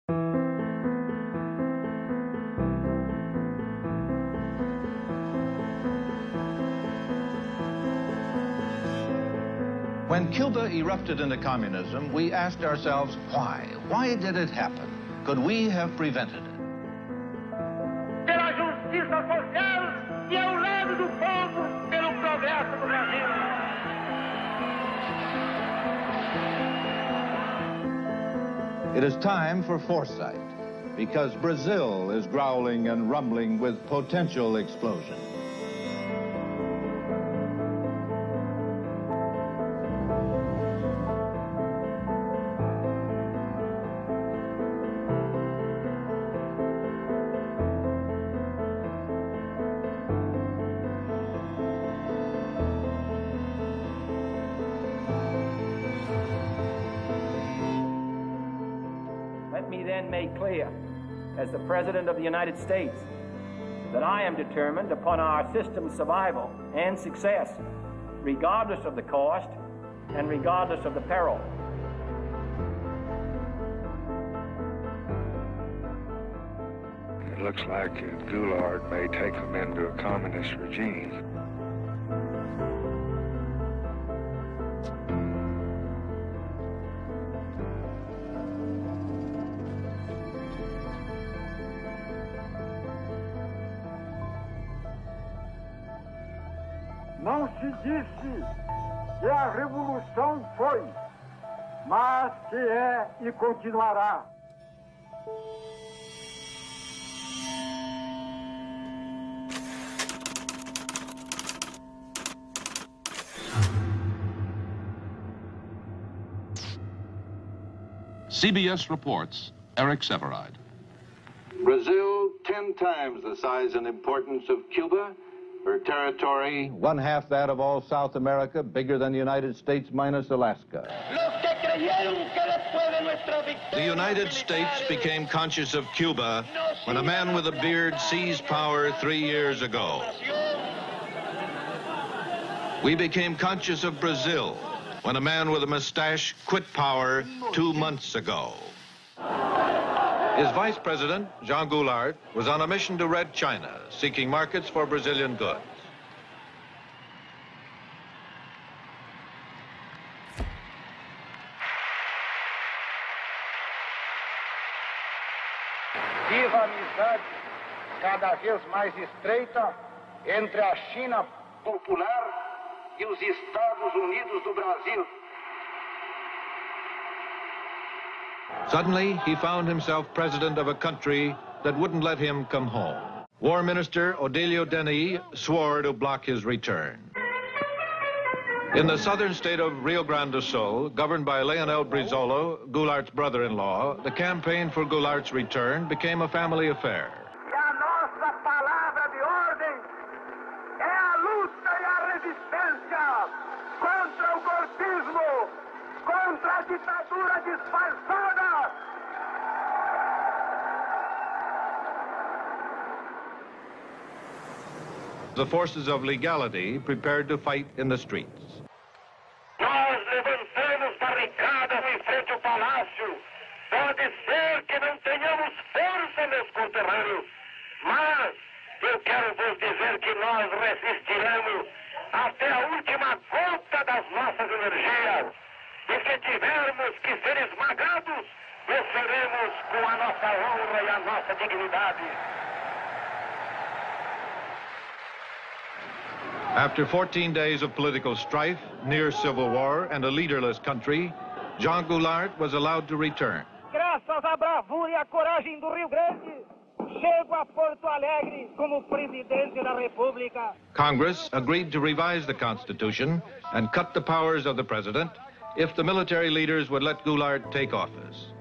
When Cuba erupted into communism, we asked ourselves, why? Why did it happen? Could we have prevented it? Pela justiça social e ao lado do povo, pelo progresso do Brasil. It is time for foresight, because Brazil is growling and rumbling with potential explosion. Let me then make clear, as the President of the United States, that I am determined upon our system's survival and success, regardless of the cost and regardless of the peril. It looks like Goulart may take them into a communist regime. Não se disse que a revolução foi, mas que é e continuará. CBS reports, Eric Sevareid. Brazil, 10 times the size and importance of Cuba. Her territory, 1/2 that of all South America, bigger than the United States minus Alaska. The United States became conscious of Cuba when a man with a beard seized power 3 years ago. We became conscious of Brazil when a man with a mustache quit power 2 months ago. His vice president, Jean Goulart, was on a mission to Red China, seeking markets for Brazilian goods. Viva a amizade cada vez mais estreita entre a China popular e os Estados Unidos do Brasil. Suddenly, he found himself president of a country that wouldn't let him come home. War Minister Odilio Denis swore to block his return. In the southern state of Rio Grande do Sul, governed by Leonel Brizola, Goulart's brother-in-law, the campaign for Goulart's return became a family affair. E a nossa palavra de ordem é a luta e a resistência contra o golpismo, contra a ditadura disfarçada. The forces of legality prepared to fight in the streets. Nós levantamos barricadas em frente ao palácio. Pode ser que não tenhamos força, meus conterrâneos, mas eu quero vos dizer que nós resistiremos até a última gota das nossas energias. E se tivermos que ser esmagados, o seremos com a nossa honra e a nossa dignidade. After 14 days of political strife, near civil war, and a leaderless country, Jean Goulart was allowed to return. Graças à bravura e à coragem do Rio Grande, chego a Porto Alegre como presidente da República. Congress agreed to revise the Constitution and cut the powers of the president if the military leaders would let Goulart take office.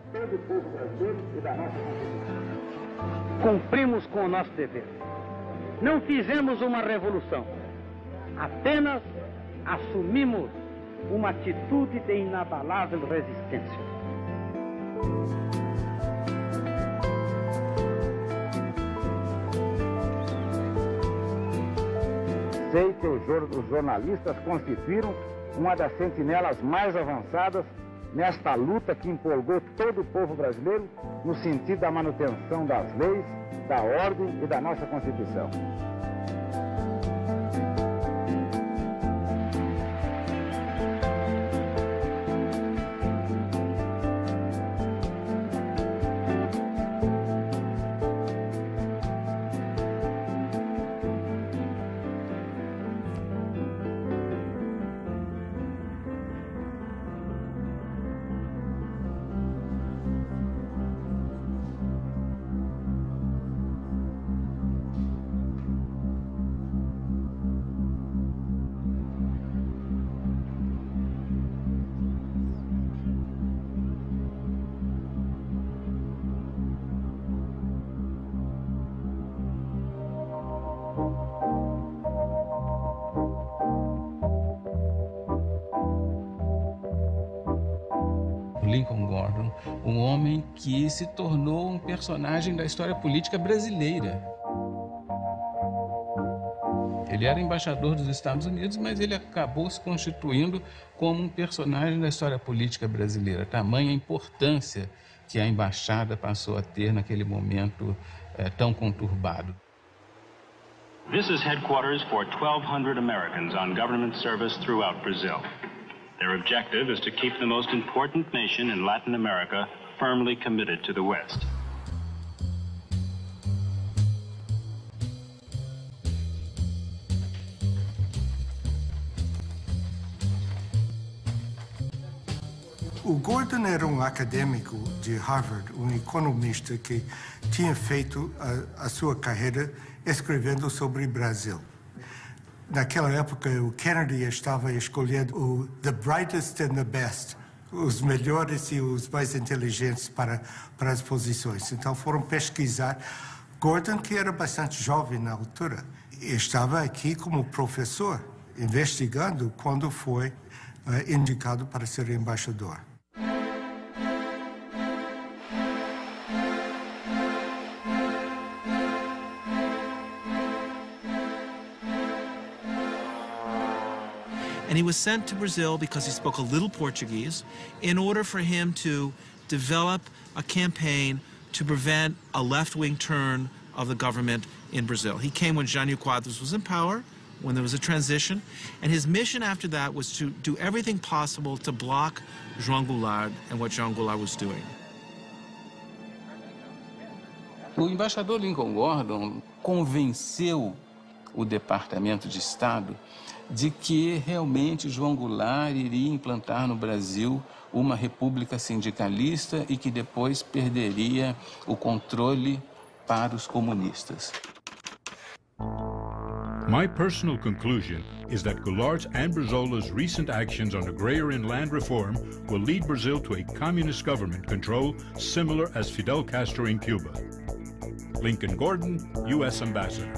Cumprimos com o nosso dever. Não fizemos uma revolução. Apenas assumimos uma atitude de inabalável resistência. Sei que os jornalistas constituíram uma das sentinelas mais avançadas nesta luta que empolgou todo o povo brasileiro no sentido da manutenção das leis, da ordem e da nossa Constituição. Lincoln Gordon, um homem que se tornou um personagem da história política brasileira. Ele era embaixador dos Estados Unidos, mas ele acabou se constituindo como um personagem da história política brasileira. Tamanha a importância que a embaixada passou a ter naquele momento tão conturbado. This is headquarters for 1,200 Americans on government service throughout Brazil. Their objective is to keep the most important nation in Latin America firmly committed to the West. O Gordon era um acadêmico de Harvard, um economista que tinha feito a sua carreira escrevendo sobre o Brasil. Naquela época, o Kennedy estava escolhendo o the brightest and the best, os melhores e os mais inteligentes para as posições. Então foram pesquisar. Gordon, que era bastante jovem na altura, estava aqui como professor, investigando quando foi indicado para ser embaixador. And he was sent to Brazil because he spoke a little Portuguese in order for him to develop a campaign to prevent a left-wing turn of the government in Brazil. He came when Jânio Quadros was in power, when there was a transition, and his mission after that was to do everything possible to block João Goulart and what João Goulart was doing. O embaixador Lincoln Gordon convenceu o Departamento de Estado de que realmente João Goulart iria implantar no Brasil uma república sindicalista e que depois perderia o controle para os comunistas. My personal conclusion is that Goulart's and Brizola's recent actions on agrarian land reform will lead Brazil to a communist government control similar as Fidel Castro in Cuba. Lincoln Gordon, U.S. Ambassador.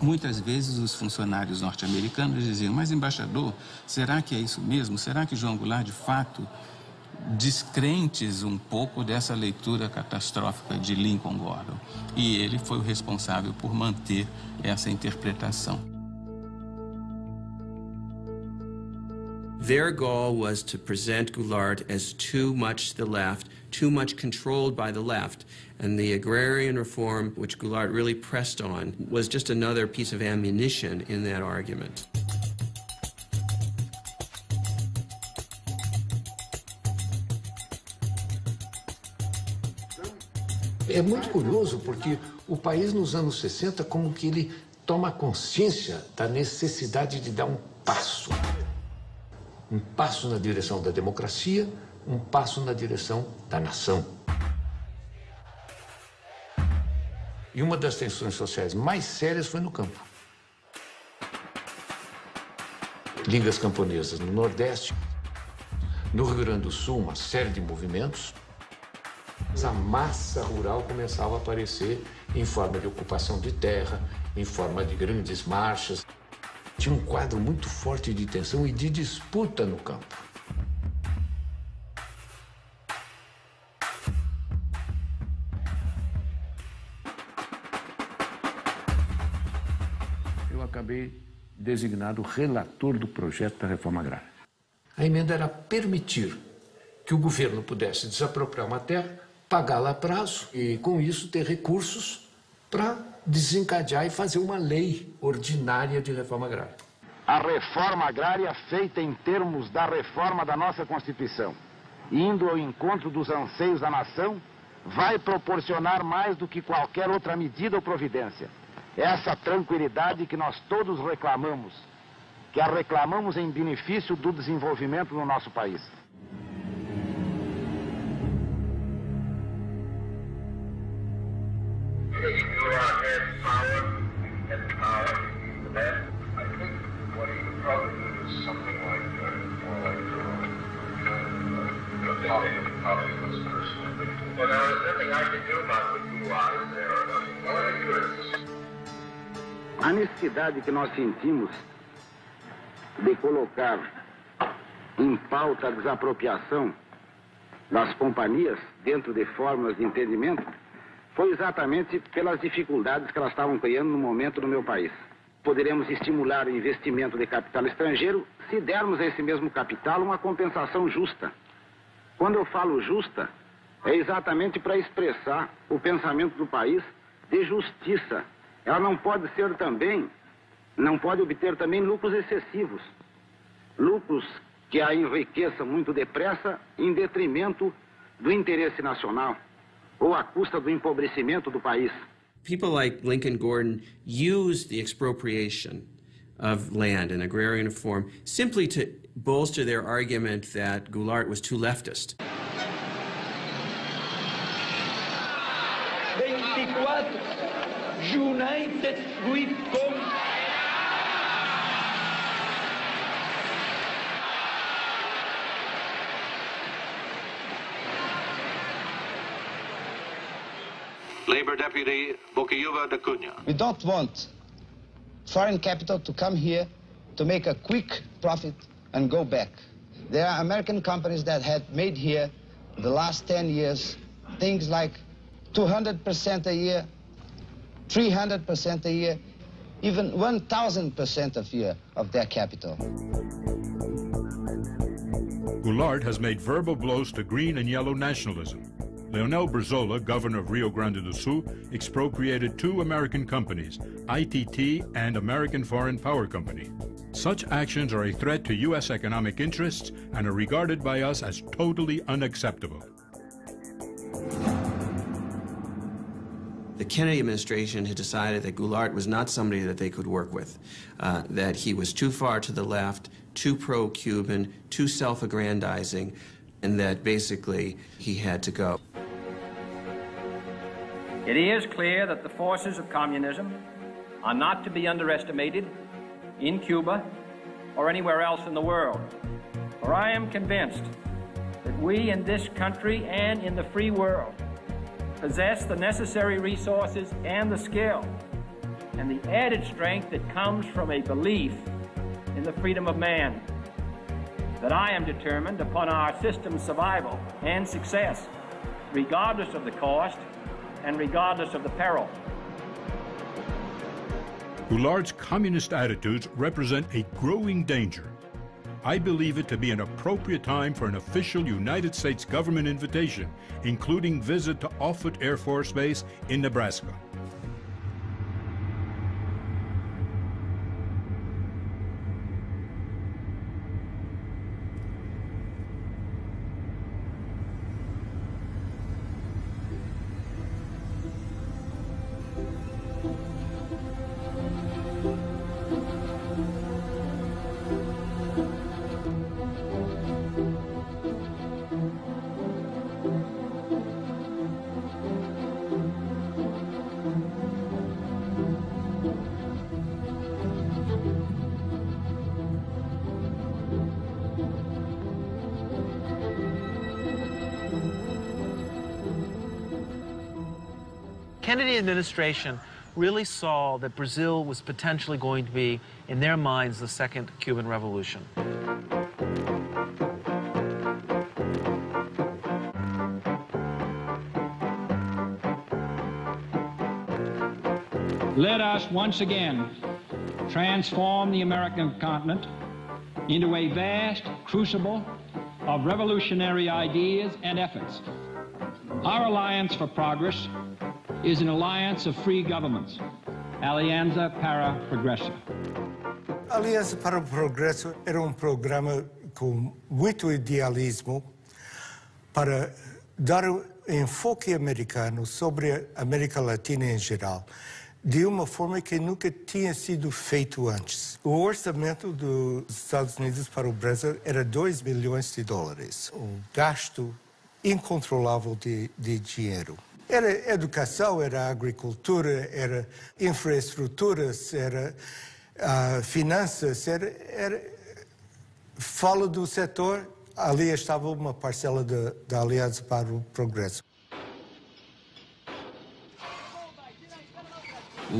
Muitas vezes os funcionários norte-americanos diziam, mas embaixador, será que é isso mesmo? Será que João Goulart, de fato, descrentes um pouco dessa leitura catastrófica de Lincoln Gordon? E ele foi o responsável por manter essa interpretação. Their goal was to present Goulart as too much to the left, too much controlled by the left. And the agrarian reform, which Goulart really pressed on, was just another piece of ammunition in that argument. É muito curioso porque o país nos anos 60 como que ele toma consciência da necessidade de dar um passo na direção da democracia, um passo na direção da nação. E uma das tensões sociais mais sérias foi no campo. Ligas camponesas no Nordeste, no Rio Grande do Sul, uma série de movimentos. A massa rural começava a aparecer em forma de ocupação de terra, em forma de grandes marchas. Tinha um quadro muito forte de tensão e de disputa no campo. Eu acabei designado relator do projeto da reforma agrária. A emenda era permitir que o governo pudesse desapropriar uma terra, pagá-la a prazo e, com isso, ter recursos para desencadear e fazer uma lei ordinária de reforma agrária. A reforma agrária feita em termos da reforma da nossa Constituição, indo ao encontro dos anseios da nação, vai proporcionar mais do que qualquer outra medida ou providência essa tranquilidade que nós todos reclamamos, que a reclamamos em benefício do desenvolvimento do nosso país. A necessidade que nós sentimos de colocar em pauta a desapropriação das companhias dentro de fórmulas de entendimento foi exatamente pelas dificuldades que elas estavam criando no momento no meu país. Poderemos estimular o investimento de capital estrangeiro se dermos a esse mesmo capital uma compensação justa. Quando eu falo justa, é exatamente para expressar o pensamento do país de justiça. Ela não pode obter também lucros excessivos, lucros que a enriqueçam muito depressa em detrimento do interesse nacional ou à custa do empobrecimento do país. People like Lincoln Gordon used the expropriation of land and agrarian reform simply to bolster their argument that Goulart was too leftist. 24 United Fruit Company. Labor Deputy Boquiuva da Cunha. We don't want foreign capital to come here to make a quick profit and go back. There are American companies that had made here the last 10 years things like 200% a year, 300% a year, even 1,000% a year of their capital. Goulart has made verbal blows to green and yellow nationalism. Leonel Brizola, governor of Rio Grande do Sul, expropriated 2 American companies, ITT and American Foreign Power Company. Such actions are a threat to U.S. economic interests and are regarded by us as totally unacceptable. The Kennedy administration had decided that Goulart was not somebody that they could work with, that he was too far to the left, too pro-Cuban, too self-aggrandizing, and that basically he had to go. It is clear that the forces of communism are not to be underestimated in Cuba or anywhere else in the world. For I am convinced that we in this country and in the free world possess the necessary resources and the skill and the added strength that comes from a belief in the freedom of man, that I am determined upon our system's survival and success, regardless of the cost and regardless of the peril. Goulart's communist attitudes represent a growing danger. I believe it to be an appropriate time for an official United States government invitation, including visit to Offutt Air Force Base in Nebraska. Kennedy administration really saw that Brazil was potentially going to be, in their minds, the second Cuban Revolution. Let us once again transform the American continent into a vast crucible of revolutionary ideas and efforts. Our Alliance for Progress is an alliance of free governments, Alianza para Progresso. A Aliança para o Progresso era um programa com muito idealismo para dar enfoque americano sobre a América Latina em geral, de uma forma que nunca tinha sido feito antes. O orçamento dos Estados Unidos para o Brasil era $2 bilhões. Um gasto incontrolável de dinheiro. Era educação, era agricultura, era infraestruturas, era finanças, fala do setor, ali estava uma parcela da Aliança para o Progresso.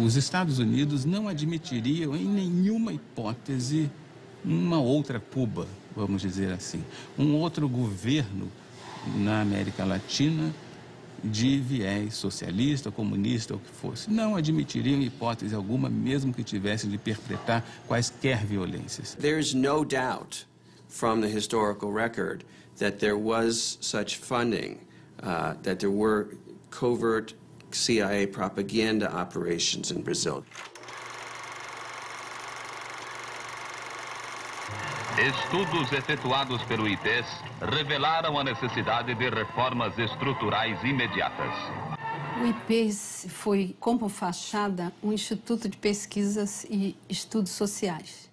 Os Estados Unidos não admitiriam em nenhuma hipótese uma outra Cuba, vamos dizer assim, um outro governo na América Latina de viés socialista, comunista, ou o que fosse. Não admitiriam hipótese alguma, mesmo que tivessem de perpetrar quaisquer violências. There's no doubt from the historical record that there was such funding, that there were covert CIA propaganda operations in Brazil. Estudos efetuados pelo IPES revelaram a necessidade de reformas estruturais imediatas. O IPES foi, como fachada, um instituto de pesquisas e estudos sociais.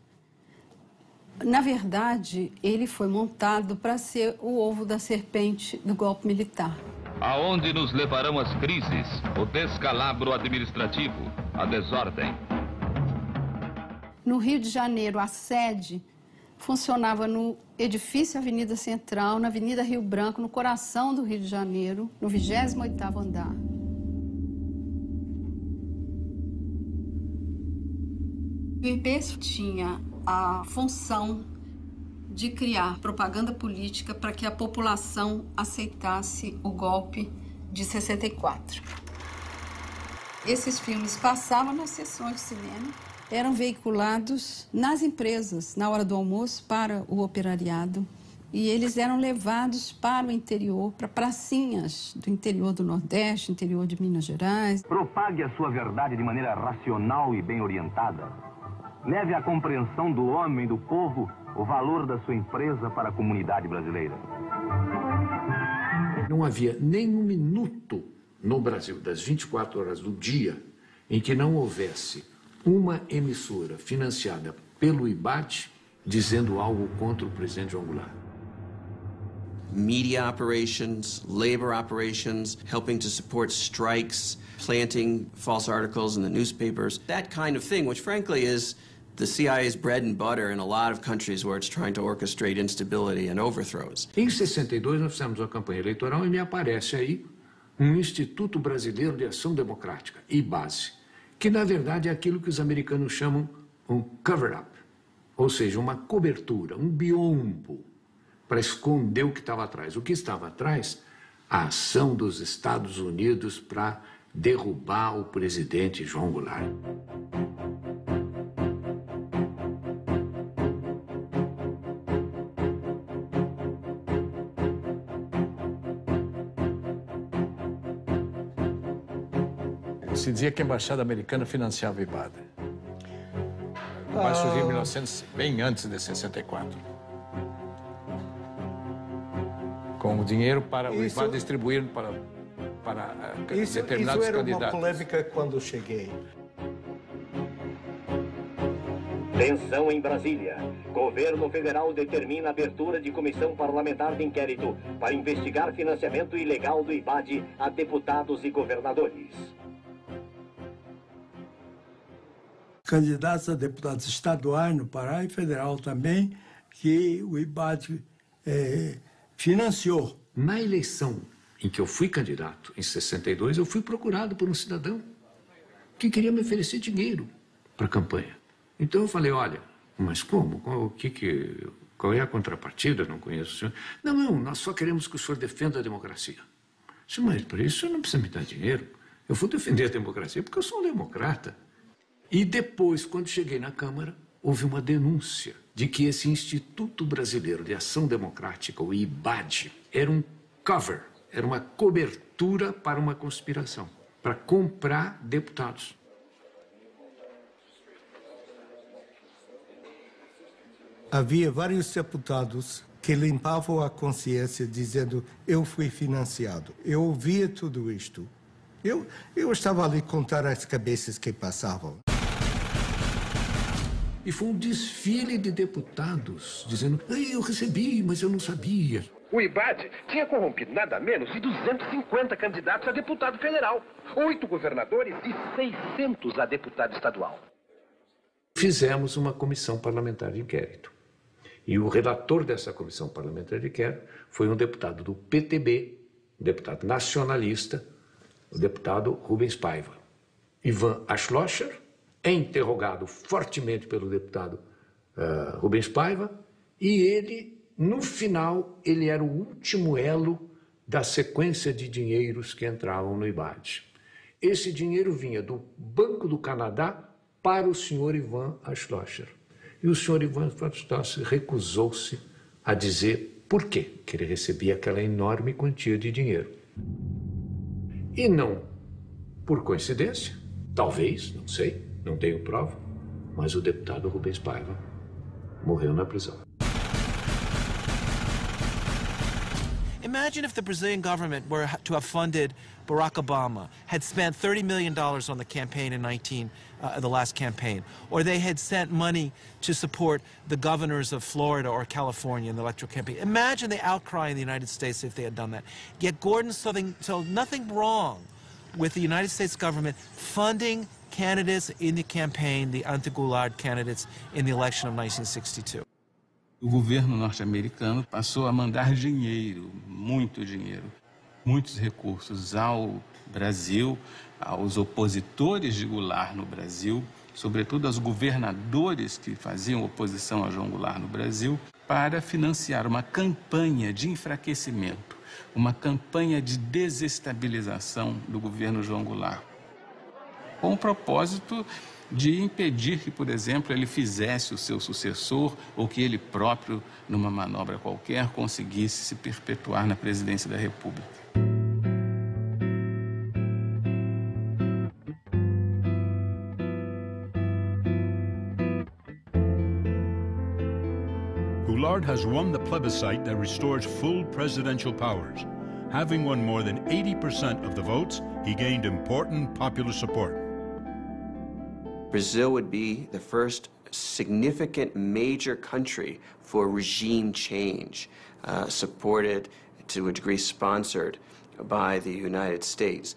Na verdade, ele foi montado para ser o ovo da serpente do golpe militar. Aonde nos levarão as crises, o descalabro administrativo, a desordem. No Rio de Janeiro, a sede funcionava no edifício Avenida Central, na Avenida Rio Branco, no coração do Rio de Janeiro, no 28º andar. O IPES tinha a função de criar propaganda política para que a população aceitasse o golpe de 64. Esses filmes passavam nas sessões de cinema, eram veiculados nas empresas, na hora do almoço, para o operariado. E eles eram levados para o interior, para pracinhas do interior do Nordeste, interior de Minas Gerais. Propague a sua verdade de maneira racional e bem orientada. Leve à compreensão do homem, do povo, o valor da sua empresa para a comunidade brasileira. Não havia nem um minuto no Brasil, das 24 horas do dia, em que não houvesse uma emissora financiada pelo IBAT dizendo algo contra o presidente João Goulart. Media operations, labor operations, helping to support strikes, planting false articles in the newspapers, that kind of thing, which frankly is the CIA's bread and butter in a lot of countries where it's trying to orchestrate instability and overthrows. Em 62 nós fizemos uma campanha eleitoral e me aparece aí um Instituto Brasileiro de Ação Democrática, IBASE, que na verdade é aquilo que os americanos chamam um cover-up, ou seja, uma cobertura, um biombo, para esconder o que estava atrás. O que estava atrás? A ação dos Estados Unidos para derrubar o presidente João Goulart. Se dizia que a embaixada americana financiava o IBAD. Mas surgiu em bem antes de 64. Com o dinheiro para o IBAD distribuir para determinados candidatos. Isso era uma polêmica quando cheguei. Tensão em Brasília. Governo federal determina a abertura de comissão parlamentar de inquérito para investigar financiamento ilegal do IBAD a deputados e governadores. Candidatos a deputados estaduais no Pará e federal também, que o IBAD financiou. Na eleição em que eu fui candidato, em 62, eu fui procurado por um cidadão que queria me oferecer dinheiro para a campanha. Então eu falei, olha, mas como? Qual é a contrapartida? Eu não conheço o senhor. Não, nós só queremos que o senhor defenda a democracia. Eu disse, mas por isso o senhor não precisa me dar dinheiro. Eu vou defender a democracia porque eu sou um democrata. E depois, quando cheguei na Câmara, houve uma denúncia de que esse Instituto Brasileiro de Ação Democrática, o IBAD, era um cover, era uma cobertura para uma conspiração, para comprar deputados. Havia vários deputados que limpavam a consciência dizendo: eu fui financiado. Eu ouvia tudo isto. Eu estava ali a contar as cabeças que passavam. E foi um desfile de deputados dizendo: eu recebi, mas eu não sabia. O IBAD tinha corrompido nada menos de 250 candidatos a deputado federal, 8 governadores e 600 a deputado estadual. Fizemos uma comissão parlamentar de inquérito. E o relator dessa comissão parlamentar de inquérito foi um deputado do PTB, um deputado nacionalista, o deputado Rubens Paiva. Ivan Ashlocher é interrogado fortemente pelo deputado Rubens Paiva, e ele, no final, ele era o último elo da sequência de dinheiros que entravam no IBAD. Esse dinheiro vinha do Banco do Canadá para o senhor Ivan Ashlocher. E o senhor Ivan Ashlocher recusou-se a dizer por quê que ele recebia aquela enorme quantia de dinheiro. E não por coincidência, talvez, não sei, não tenho prova, mas o deputado Rubens Paiva morreu na prisão. Imagine if the Brazilian government were to have funded Barack Obama, had spent $30 million on the campaign in the last campaign, or they had sent money to support the governors of Florida or California in the electoral campaign. Imagine the outcry in the United States if they had done that. Yet Gordon saw nothing wrong with the United States government funding candidates in the campaign, the anti-Goulart candidates in the election of 1962. O governo norte-americano passou a mandar dinheiro, muito dinheiro, muitos recursos ao Brasil, aos opositores de Goulart no Brasil, sobretudo aos governadores que faziam oposição a João Goulart no Brasil, para financiar uma campanha de enfraquecimento, uma campanha de desestabilização do governo João Goulart, com o propósito de impedir que, por exemplo, ele fizesse o seu sucessor ou que ele próprio, numa manobra qualquer, conseguisse se perpetuar na presidência da República. Goulart has won the plebiscite that restores full presidential powers. Having won more than 80% of the votes, he gained important popular support. Brazil would be the first significant major country for regime change, supported, to a degree sponsored by the United States.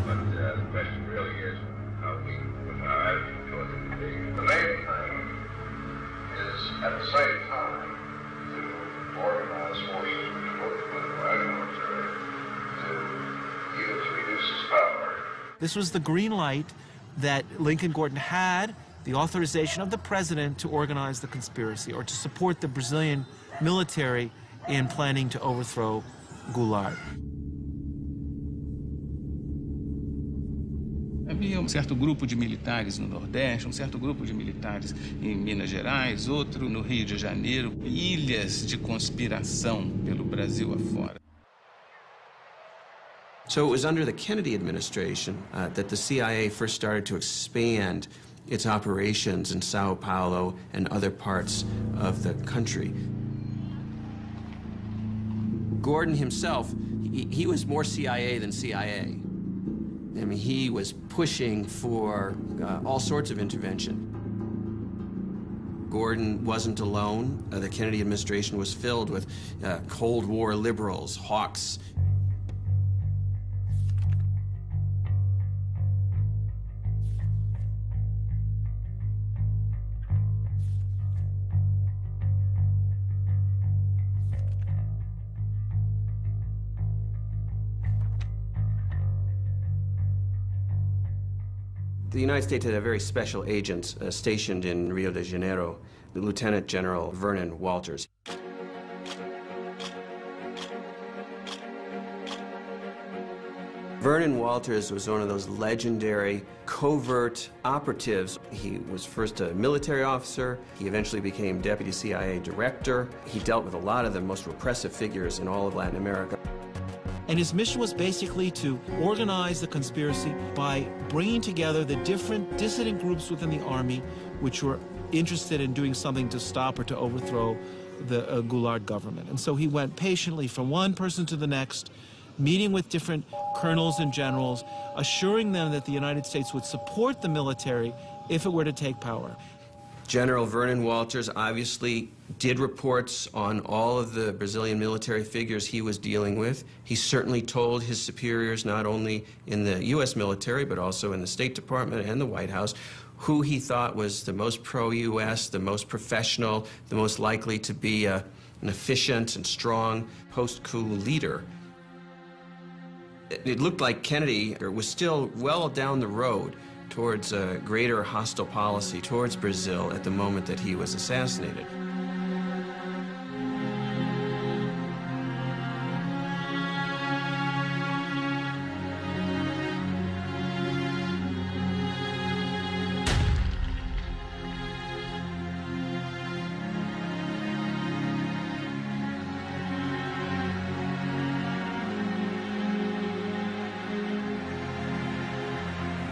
But the question really is how we survive, because the main thing is at the same time to organize forces which work with the right military to use his power. This was the green light that Lincoln Gordon had, the authorization of the president to organize the conspiracy or to support the Brazilian military in planning to overthrow Goulart. Havia um certo grupo de militares no Nordeste, um certo grupo de militares em Minas Gerais, outro no Rio de Janeiro, ilhas de conspiração pelo Brasil afora. So it was under the Kennedy administration that the CIA first started to expand its operations in Sao Paulo and other parts of the country. Gordon himself, he was more CIA than CIA. I mean, he was pushing for all sorts of intervention. Gordon wasn't alone. The Kennedy administration was filled with Cold War liberals, hawks. The United States had a very special agent stationed in Rio de Janeiro, the Lieutenant General Vernon Walters. Vernon Walters was one of those legendary covert operatives. He was first a military officer. He eventually became deputy CIA director. He dealt with a lot of the most repressive figures in all of Latin America. And his mission was basically to organize the conspiracy by bringing together the different dissident groups within the army which were interested in doing something to stop or to overthrow the Goulart government. And so he went patiently from one person to the next, meeting with different colonels and generals, assuring them that the United States would support the military if it were to take power. General Vernon Walters obviously did reports on all of the Brazilian military figures he was dealing with. He certainly told his superiors, not only in the U.S. military, but also in the State Department and the White House, who he thought was the most pro-U.S., the most professional, the most likely to be an efficient and strong post-coup leader. It looked like Kennedy was still well down the road towards a greater hostile policy towards Brazil at the moment that he was assassinated.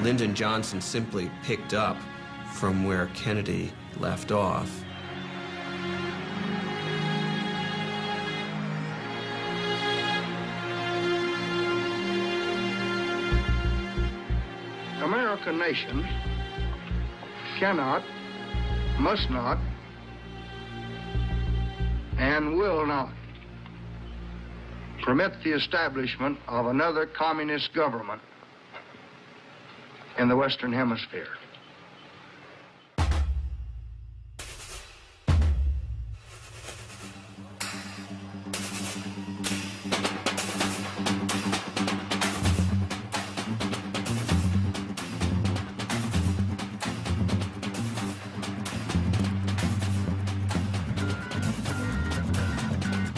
Lyndon Johnson simply picked up from where Kennedy left off. American nation cannot, must not, and will not permit the establishment of another communist government in the Western Hemisphere.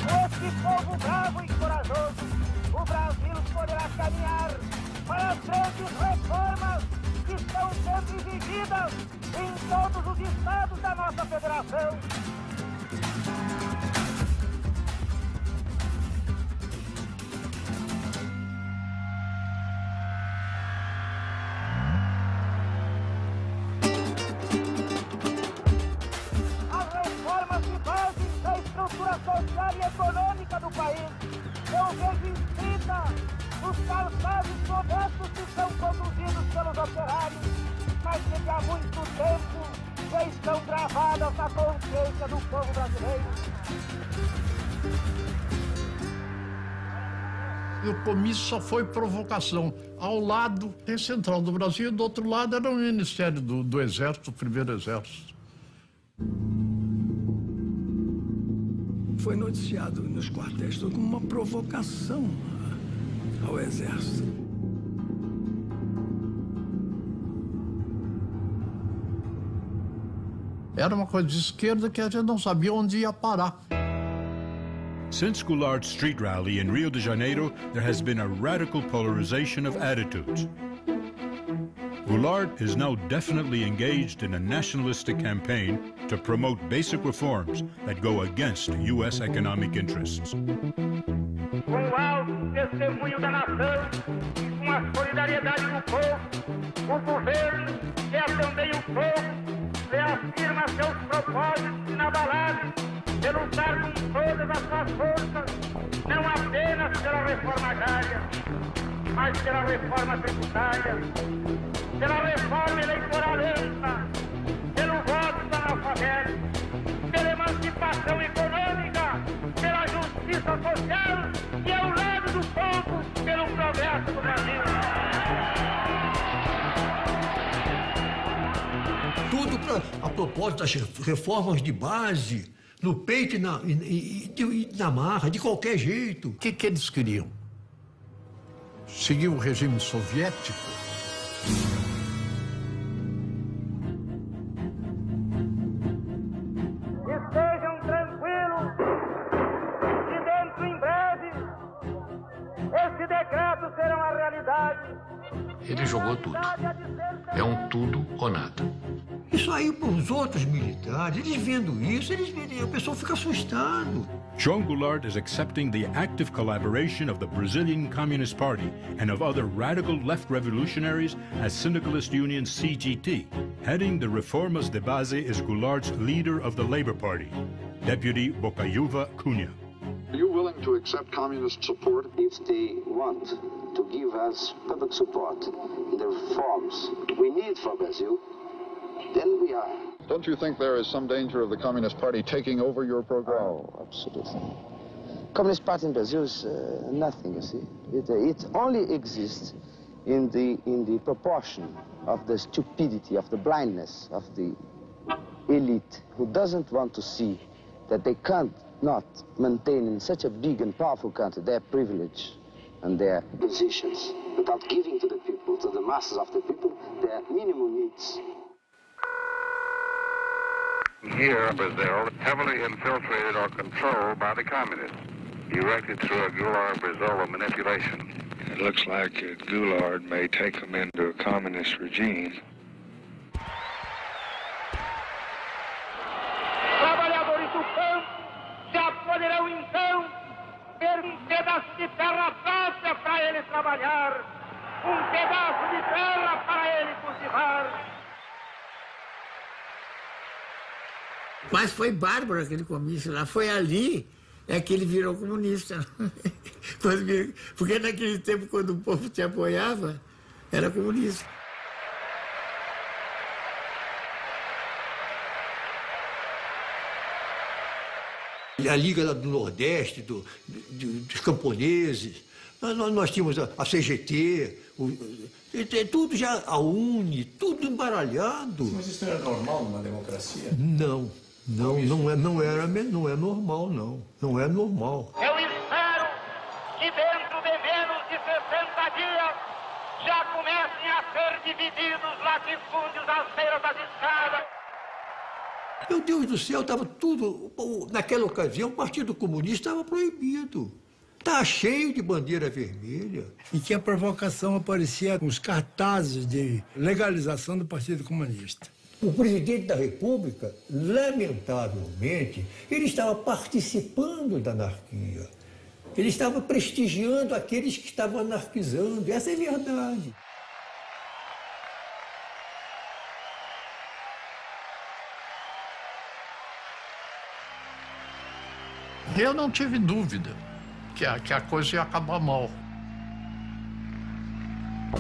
Esse povo bravo e corajoso, o Brasil poderá caminhar para as grandes reformas que estão sendo exigidas em todos os estados da nossa federação. As reformas de base da estrutura social e econômica do país são registradas nos calçados modestos que são conduzidos pelos operários, mas que há muito tempo já estão gravadas na consciência do povo brasileiro. E o comício só foi provocação. Ao lado tem Central do Brasil, do outro lado era o Ministério do Exército, o Primeiro Exército. Foi noticiado nos quartéis como uma provocação ao Exército. Era uma coisa de esquerda que a gente não sabia onde ia parar. Since Goulart's street rally in Rio de Janeiro, there has been a radical polarization of attitudes. Goulart is now definitely engaged in a nationalistic campaign to promote basic reforms that go against U.S. economic interests. Com o alto testemunho da nação e com a solidariedade do povo, o governo, que é também o povo, reafirma seus propósitos inabaláveis de lutar com todas as suas forças, não apenas pela reforma agrária, mas pela reforma tributária, pela reforma eleitoral ampla, pelo voto do analfabeto, pela emancipação econômica, pela justiça social e ao lado do povo, pelo progresso do Brasil. Tudo a propósito das reformas de base, no peito e na marra, de qualquer jeito. O que eles queriam? Seguir o regime soviético? Estejam tranquilos que dentro em breve esse decreto será uma realidade. ele jogou tudo. É um tudo ou nada. Isso aí para os outros militares, eles vendo isso, o pessoal fica assustado. João Goulart is accepting the active collaboration of the Brazilian Communist Party and of other radical left revolutionaries as Syndicalist Union CGT. Heading the Reformas de Base is Goulart's leader of the Labour Party, Deputy Bocaiúva Cunha. Are you willing to accept communist support? If they want to give us public support in the reforms we need for Brazil, then we are. Don't you think there is some danger of the Communist Party taking over your program? Oh, absolutely. Communist Party in Brazil is nothing, you see. It only exists in the proportion of the stupidity, of the blindness of the elite who doesn't want to see that they can't not maintain in such a big and powerful country their privilege and their positions without giving to the people, to the masses of the people, their minimum needs. Here, Brazil, heavily infiltrated or controlled by the communists, erected through a Goulart-Brizola manipulation. It looks like Goulart may take them into a communist regime. Trabalhadores do campo já poderão então ter pedaço de terra própria para ele trabalhar, pedaço de terra para ele cultivar. Mas foi bárbaro aquele comício lá, foi ali que ele virou comunista. Porque naquele tempo, quando o povo te apoiava, era comunista. A Liga do Nordeste, dos camponeses, nós tínhamos a CGT, tudo já, a UNE, tudo embaralhado. Mas isso era normal numa democracia? Não. Não é normal, não. Não é normal. Eu espero que dentro de menos de 60 dias já comecem a ser divididos latifúndios às beiras das estradas. Meu Deus do céu, estava tudo... Naquela ocasião, o Partido Comunista estava proibido. Estava cheio de bandeira vermelha. E que a provocação aparecia com os cartazes de legalização do Partido Comunista. O presidente da República, lamentavelmente, ele estava participando da anarquia. Ele estava prestigiando aqueles que estavam anarquizando. Essa é a verdade. Eu não tive dúvida que a coisa ia acabar mal.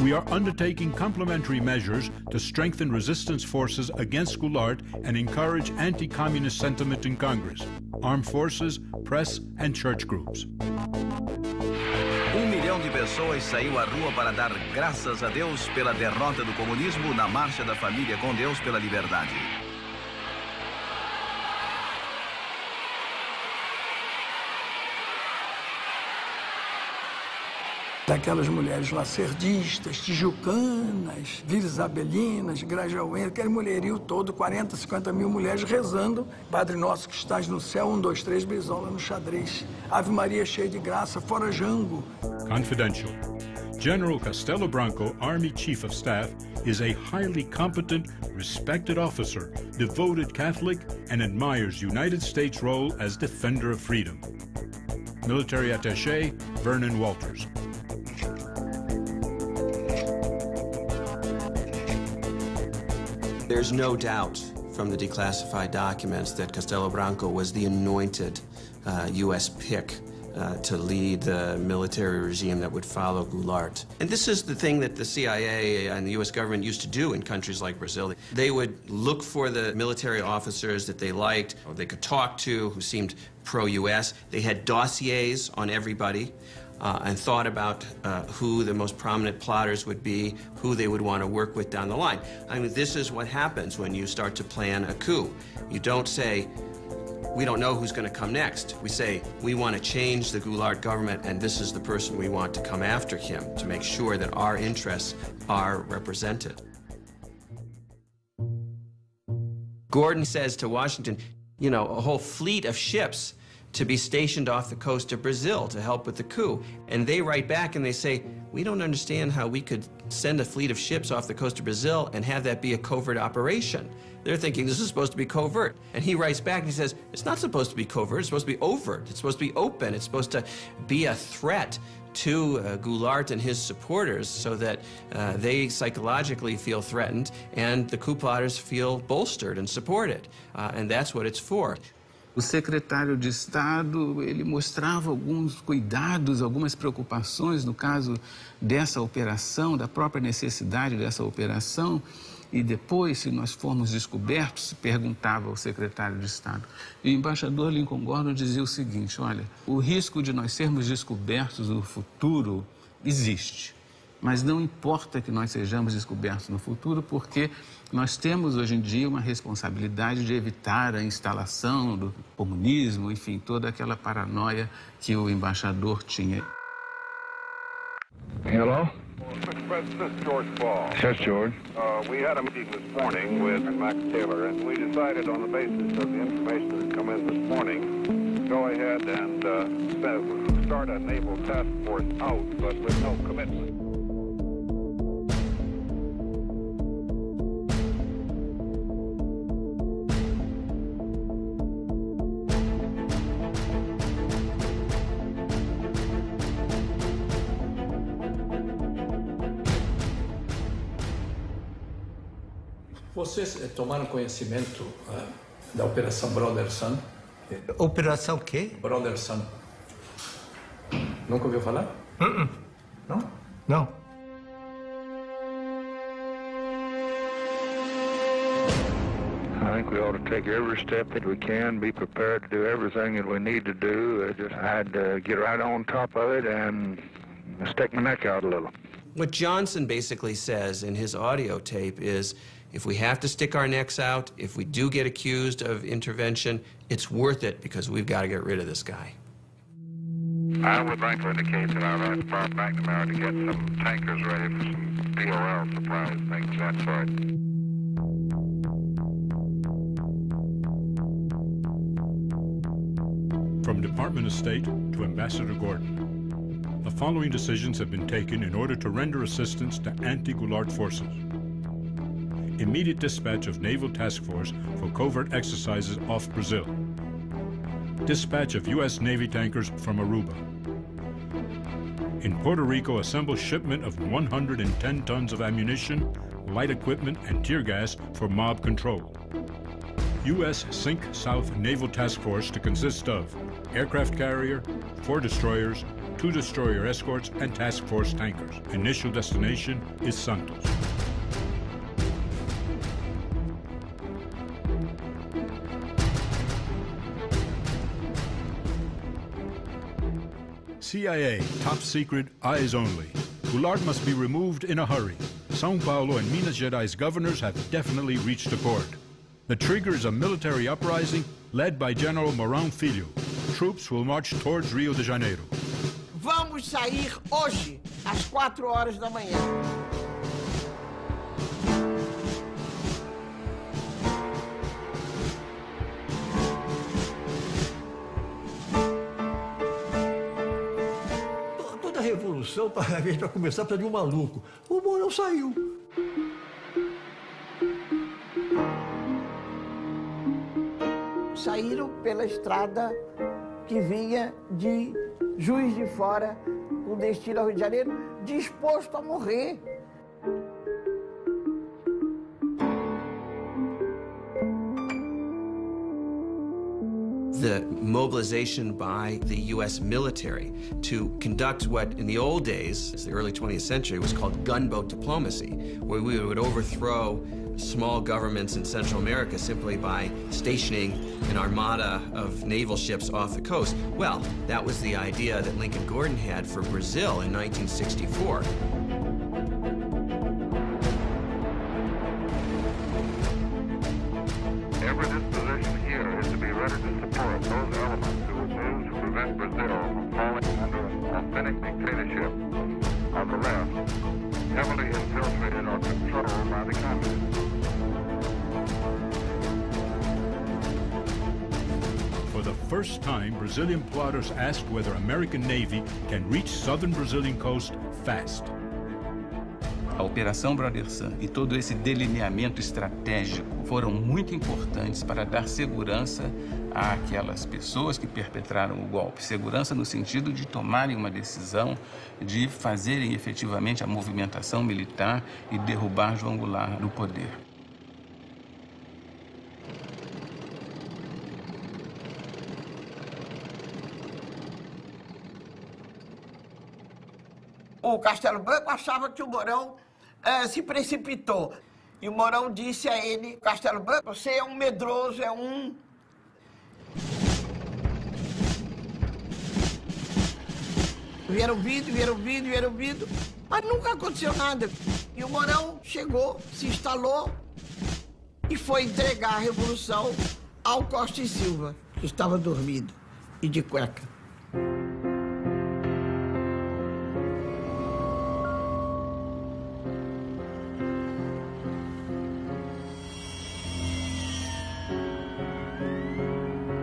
We are undertaking complementary measures to strengthen resistance forces against Goulart and encourage anti-communist sentiment in Congress, armed forces, press and church groups. 1 milhão de pessoas saiu à rua para dar graças a Deus pela derrota do comunismo na Marcha da Família com Deus pela Liberdade. Daquelas mulheres lacerdistas, tijucanas, Vila Isabelinas, Grajaúense, aquele mulherio todo, 40, 50 mil mulheres rezando. Padre Nosso que estás no céu, 1, 2, 3, Brizola no xadrez. Ave Maria cheia de graça, fora Jango. Confidential. General Castelo Branco, Army Chief of Staff, is a highly competent, respected officer, devoted Catholic, and admires United States' role as defender of freedom. Military Attaché, Vernon Walters. There's no doubt from the declassified documents that Castelo Branco was the anointed U.S. pick to lead the military regime that would follow Goulart. And this is the thing that the CIA and the U.S. government used to do in countries like Brazil. They would look for the military officers that they liked, or they could talk to, who seemed pro-U.S. They had dossiers on everybody. And thought about who the most prominent plotters would be, who they would want to work with down the line. I mean, this is what happens when you start to plan a coup. You don't say, we don't know who's going to come next. We say, we want to change the Goulart government, and this is the person we want to come after him to make sure that our interests are represented. Gordon says to Washington, you know, a whole fleet of ships to be stationed off the coast of Brazil to help with the coup. And they write back and they say, we don't understand how we could send a fleet of ships off the coast of Brazil and have that be a covert operation. They're thinking this is supposed to be covert. And he writes back and he says, it's not supposed to be covert, it's supposed to be overt, it's supposed to be open, it's supposed to be a threat to Goulart and his supporters so that they psychologically feel threatened and the coup plotters feel bolstered and supported. And that's what it's for. O secretário de Estado, ele mostrava alguns cuidados, algumas preocupações no caso dessa operação, da própria necessidade dessa operação. E depois, se nós formos descobertos, se perguntava ao secretário de Estado. E o embaixador Lincoln Gordon dizia o seguinte, olha, o risco de nós sermos descobertos no futuro existe. Mas não importa que nós sejamos descobertos no futuro, porque nós temos hoje em dia uma responsabilidade de evitar a instalação do comunismo, enfim, toda aquela paranoia que o embaixador tinha. Hello? Mr. President, this is George Ball. Yes, George. We had a meeting this morning with Max Taylor, and we decided on the basis of the information that had come in this morning, to go ahead and start a naval task force out, but with no commitment. Vocês tomaram conhecimento da Operação Brother Sun? Operação quê? Brother Sun. Nunca ouviu falar? Não? Não. I think we ought to take every step that we can, be prepared to do everything that we need to do. I had to get right on top of it and stick my neck out a little. What Johnson basically says in his audio tape is, if we have to stick our necks out, if we do get accused of intervention, it's worth it because we've got to get rid of this guy. I would like to indicate that I'd like to fire McNamara to get some tankers ready for some DOL surprise things, that sort. From Department of State to Ambassador Gordon, the following decisions have been taken in order to render assistance to anti-Goulart forces. Immediate dispatch of Naval Task Force for covert exercises off Brazil. Dispatch of U.S. Navy tankers from Aruba. In Puerto Rico, assemble shipment of 110 tons of ammunition, light equipment, and tear gas for mob control. U.S. Sink South Naval Task Force to consist of aircraft carrier, 4 destroyers, 2 destroyer escorts, and task force tankers. Initial destination is Santos. CIA, top secret, eyes only. Goulart must be removed in a hurry. São Paulo and Minas Gerais governors have definitely reached accord. The trigger is a military uprising led by General Mourão Filho. Troops will march towards Rio de Janeiro. Vamos sair hoje, às 4 horas da manhã. Toda revolução, para a gente vai começar, precisa de um maluco. O Mourão saiu. Saíram pela estrada que vinha de Juiz de Fora, com destino ao Rio de Janeiro, disposto a morrer. The mobilization by the U.S. military to conduct what in the old days, the early 20th century, was called gunboat diplomacy, where we would overthrow small governments in Central America simply by stationing an armada of naval ships off the coast. Well, that was the idea that Lincoln Gordon had for Brazil in 1964. Every disposition here is to be ready to support those elements who would move to prevent Brazil from falling under an authentic dictatorship of the left, heavily infiltrated or controlled by the communists. For the first time, Brazilian plotters asked whether American Navy can reach southern Brazilian coast fast. A Operação Brother Sun e todo esse delineamento estratégico foram muito importantes para dar segurança àquelas pessoas que perpetraram o golpe. Segurança no sentido de tomarem uma decisão, de fazerem efetivamente a movimentação militar e derrubar João Goulart do poder. O Castelo Branco achava que o Mourão se precipitou. E o Mourão disse a ele, Castelo Branco, você é um medroso, é um... Vieram vindo, mas nunca aconteceu nada. E o Mourão chegou, se instalou e foi entregar a Revolução ao Costa e Silva, que estava dormindo e de cueca.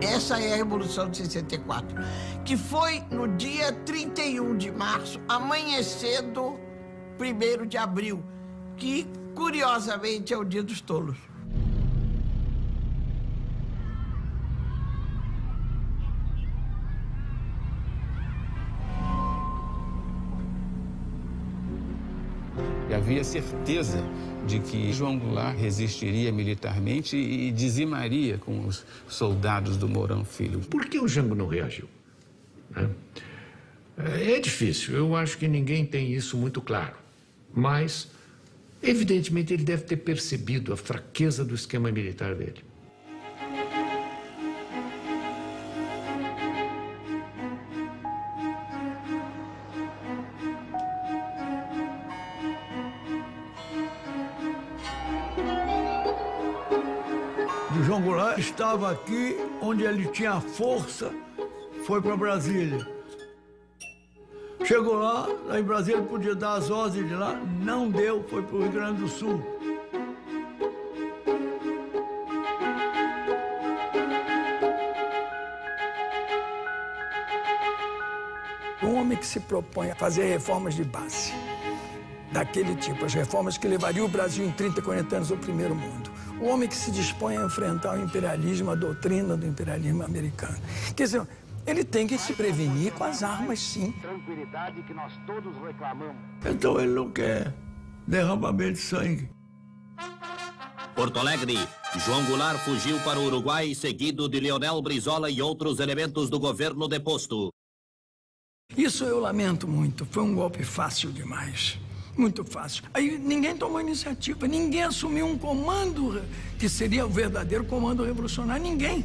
Essa é a Revolução de 64, que foi no dia 31 de março, amanhecendo 1º de abril, que, curiosamente, é o Dia dos Tolos. E havia certeza de que João Goulart resistiria militarmente e dizimaria com os soldados do Mourão Filho. Por que o Jango não reagiu? É difícil, eu acho que ninguém tem isso muito claro. Mas, evidentemente, ele deve ter percebido a fraqueza do esquema militar dele. João Goulart estava aqui, onde ele tinha força, foi para Brasília. Chegou lá em Brasília, podia dar as ordens de lá, não deu, foi para o Rio Grande do Sul. Um homem que se propõe a fazer reformas de base, daquele tipo, as reformas que levariam o Brasil em 30, 40 anos ao primeiro mundo. O homem que se dispõe a enfrentar o imperialismo, a doutrina do imperialismo americano. Quer dizer, ele tem que se prevenir com as armas, sim. Tranquilidade que nós todos reclamamos. Então ele não quer derramamento de sangue. Porto Alegre, João Goulart fugiu para o Uruguai, seguido de Leonel Brizola e outros elementos do governo deposto. Isso eu lamento muito. Foi um golpe fácil demais. Muito fácil. Aí ninguém tomou iniciativa, ninguém assumiu um comando que seria o verdadeiro comando revolucionário, ninguém.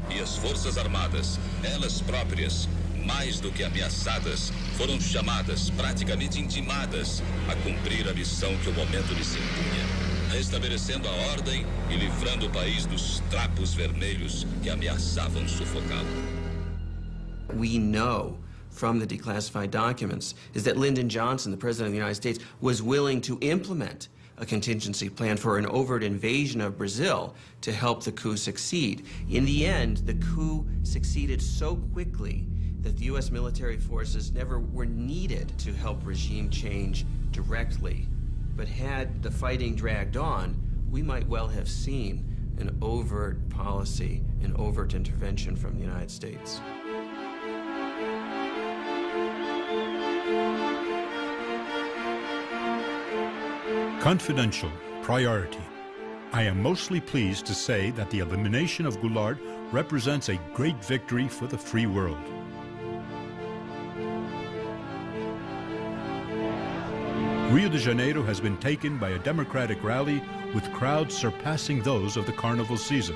E as Forças Armadas, elas próprias, mais do que ameaçadas, foram chamadas, praticamente intimadas, a cumprir a missão que o momento lhes impunha, restabelecendo a ordem e livrando o país dos trapos vermelhos que ameaçavam sufocá-lo. We know from the declassified documents is that Lyndon Johnson, the President of the United States, was willing to implement a contingency plan for an overt invasion of Brazil to help the coup succeed. In the end, the coup succeeded so quickly that the U.S. military forces never were needed to help regime change directly. But had the fighting dragged on, we might well have seen an overt policy, an overt intervention from the United States. Confidential, priority. I am mostly pleased to say that the elimination of Goulart represents a great victory for the free world. Rio de Janeiro has been taken by a democratic rally with crowds surpassing those of the carnival season.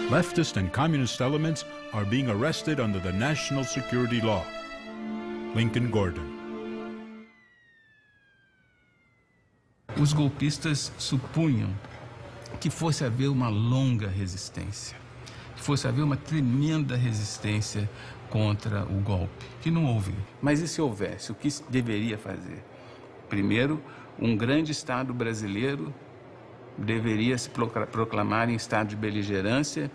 Leftist and communist elements are being arrested under the national security law. Lincoln Gordon. Os golpistas supunham que fosse haver uma longa resistência, que fosse haver uma tremenda resistência contra o golpe, que não houve. Mas e se houvesse, o que deveria fazer? Primeiro, um grande Estado brasileiro deveria se proclamar em estado de beligerância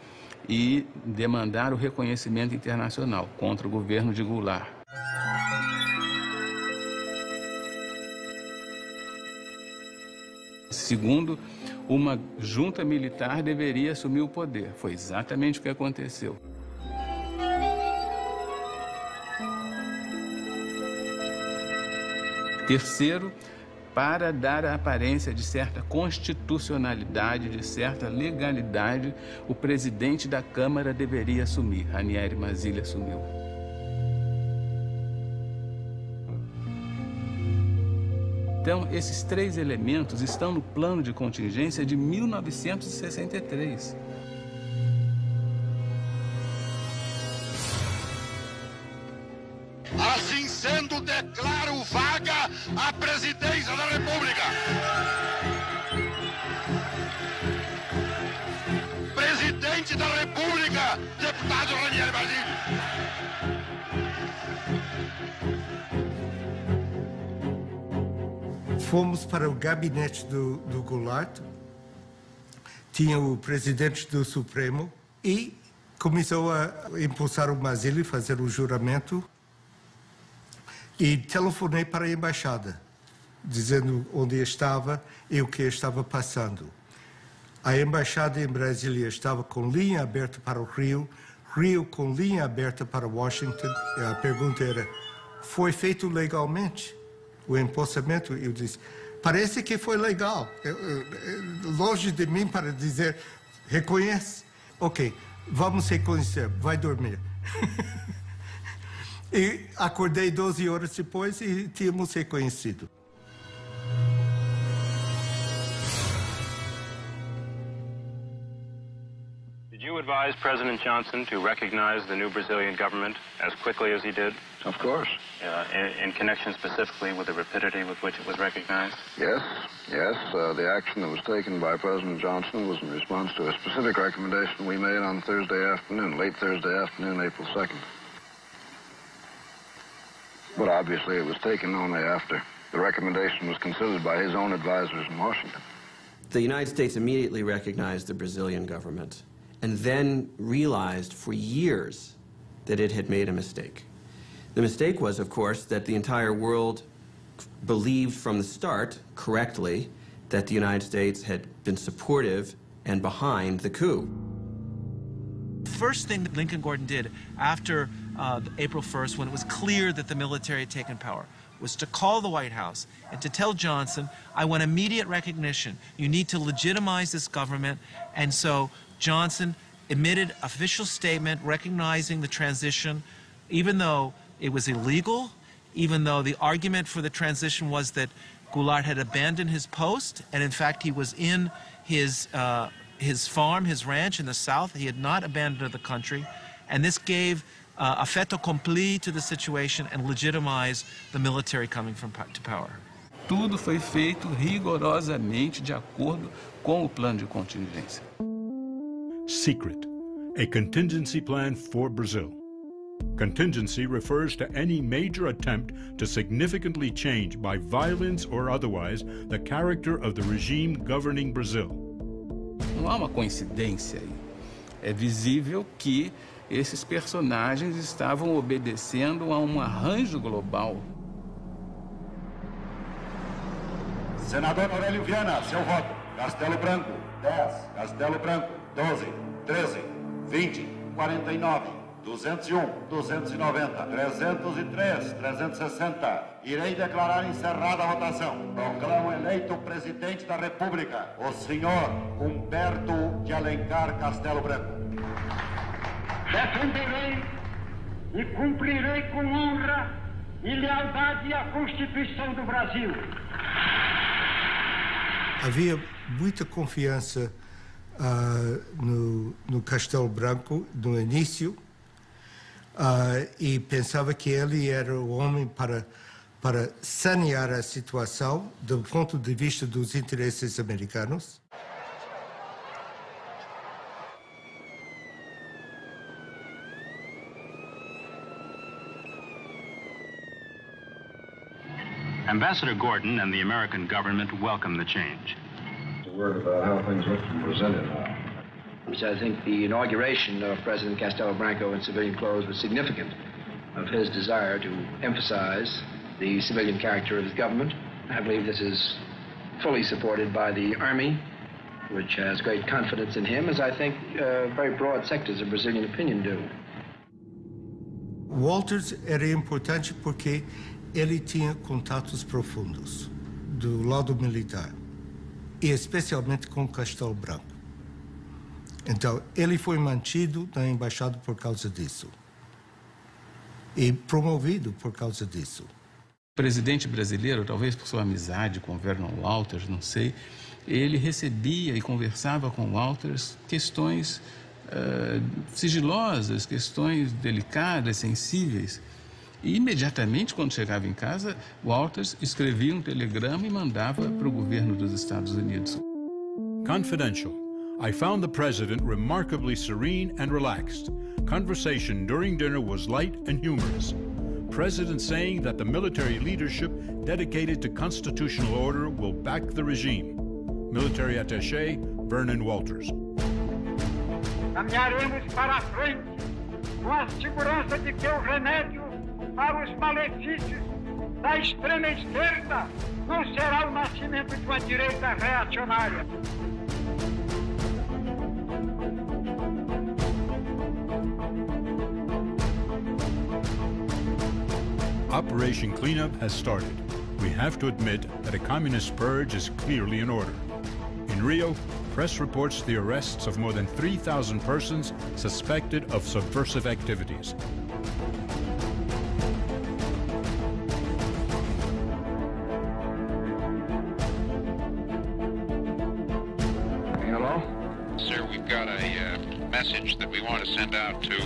e demandar o reconhecimento internacional contra o governo de Goulart. Segundo, uma junta militar deveria assumir o poder. Foi exatamente o que aconteceu. Terceiro, para dar a aparência de certa constitucionalidade, de certa legalidade, o presidente da Câmara deveria assumir. Ranieri Mazzilli assumiu. Então, esses três elementos estão no plano de contingência de 1963. Assim sendo, declaro vaga a presidência da República. Presidente da República, deputado Ranieri Mazzilli. Fomos para o gabinete do Goulart, tinha o presidente do Supremo e começou a impulsar o Mazzilli, fazer o juramento. E telefonei para a embaixada, dizendo onde estava e o que estava passando. A embaixada em Brasília estava com linha aberta para o Rio, Rio com linha aberta para Washington. E a pergunta era, foi feito legalmente o empossamento? Eu disse, parece que foi legal. Longe de mim para dizer, reconhece? Ok, vamos reconhecer, vai dormir. E acordei 12 horas depois e tínhamos reconhecido. Did you advise President Johnson to recognize the new Brazilian government as quickly as he did? Of course. In connection specifically with the rapidity with which it was recognized? Yes. The action that was taken by President Johnson was in response to a specific recommendation we made on Thursday afternoon, late Thursday afternoon, April 2nd. But obviously it was taken only after the recommendation was considered by his own advisors in Washington. The United States immediately recognized the Brazilian government and then realized for years that it had made a mistake. The mistake was, of course, that the entire world believed from the start, correctly, that the United States had been supportive and behind the coup. The first thing that Lincoln Gordon did after April 1st, when it was clear that the military had taken power, was to call the White House and to tell Johnson, I want immediate recognition. You need to legitimize this government. And so Johnson emitted an official statement recognizing the transition, even though it was illegal, even though the argument for the transition was that Goulart had abandoned his post, and in fact he was in his farm, his ranch in the South. He had not abandoned the country. And this gave a fait accompli to the situation and legitimized the military coming to power. Tudo foi feito rigorosamente de acordo com o plano de contingência. Secret, a contingency plan for Brazil. Contingency refers to any major attempt to significantly change, by violence or otherwise, the character of the regime governing Brazil. Não há uma coincidência aí. É visível que esses personagens estavam obedecendo a um arranjo global. Senador Aurélio Viana, seu voto. Castelo Branco, 10. Castelo Branco, 12, 13, 20, 49, 201, 290, 303, 360. Irei declarar encerrada a votação. Proclamo eleito presidente da República, o senhor Humberto de Alencar Castelo Branco. Defenderei e cumprirei com honra e lealdade a Constituição do Brasil. Havia muita confiança no Castelo Branco no início e pensava que ele era o homem para sanear a situação do ponto de vista dos interesses americanos. Ambassador Gordon and the American government welcome the change. A word about how things look from Brasilia now. I think the inauguration of President Castelo Branco in civilian clothes was significant of his desire to emphasize the civilian character of his government. I believe this is fully supported by the Army, which has great confidence in him, as I think very broad sectors of Brazilian opinion do. Walters era importante porque ele tinha contatos profundos do lado militar, e especialmente com Castelo Branco. Então, ele foi mantido na embaixada por causa disso. E promovido por causa disso. O presidente brasileiro, talvez por sua amizade com Vernon Walters, não sei, ele recebia e conversava com Walters questões sigilosas, questões delicadas, sensíveis. E imediatamente, quando chegava em casa, Walters escrevia um telegrama e mandava para o governo dos Estados Unidos. Confidential. I found the president remarkably serene and relaxed. Conversation during dinner was light and humorous. President saying that the military leadership dedicated to constitutional order will back the regime. Military Attaché Vernon Walters. Caminharemos para a frente com a segurança de que o remédio para os malefícios da extrema esquerda não será o nascimento de uma direita reacionária. Operation Cleanup has started. We have to admit that a communist purge is clearly in order. In Rio, press reports the arrests of more than 3,000 persons suspected of subversive activities. Hello? Sir, we've got a message that we want to send out to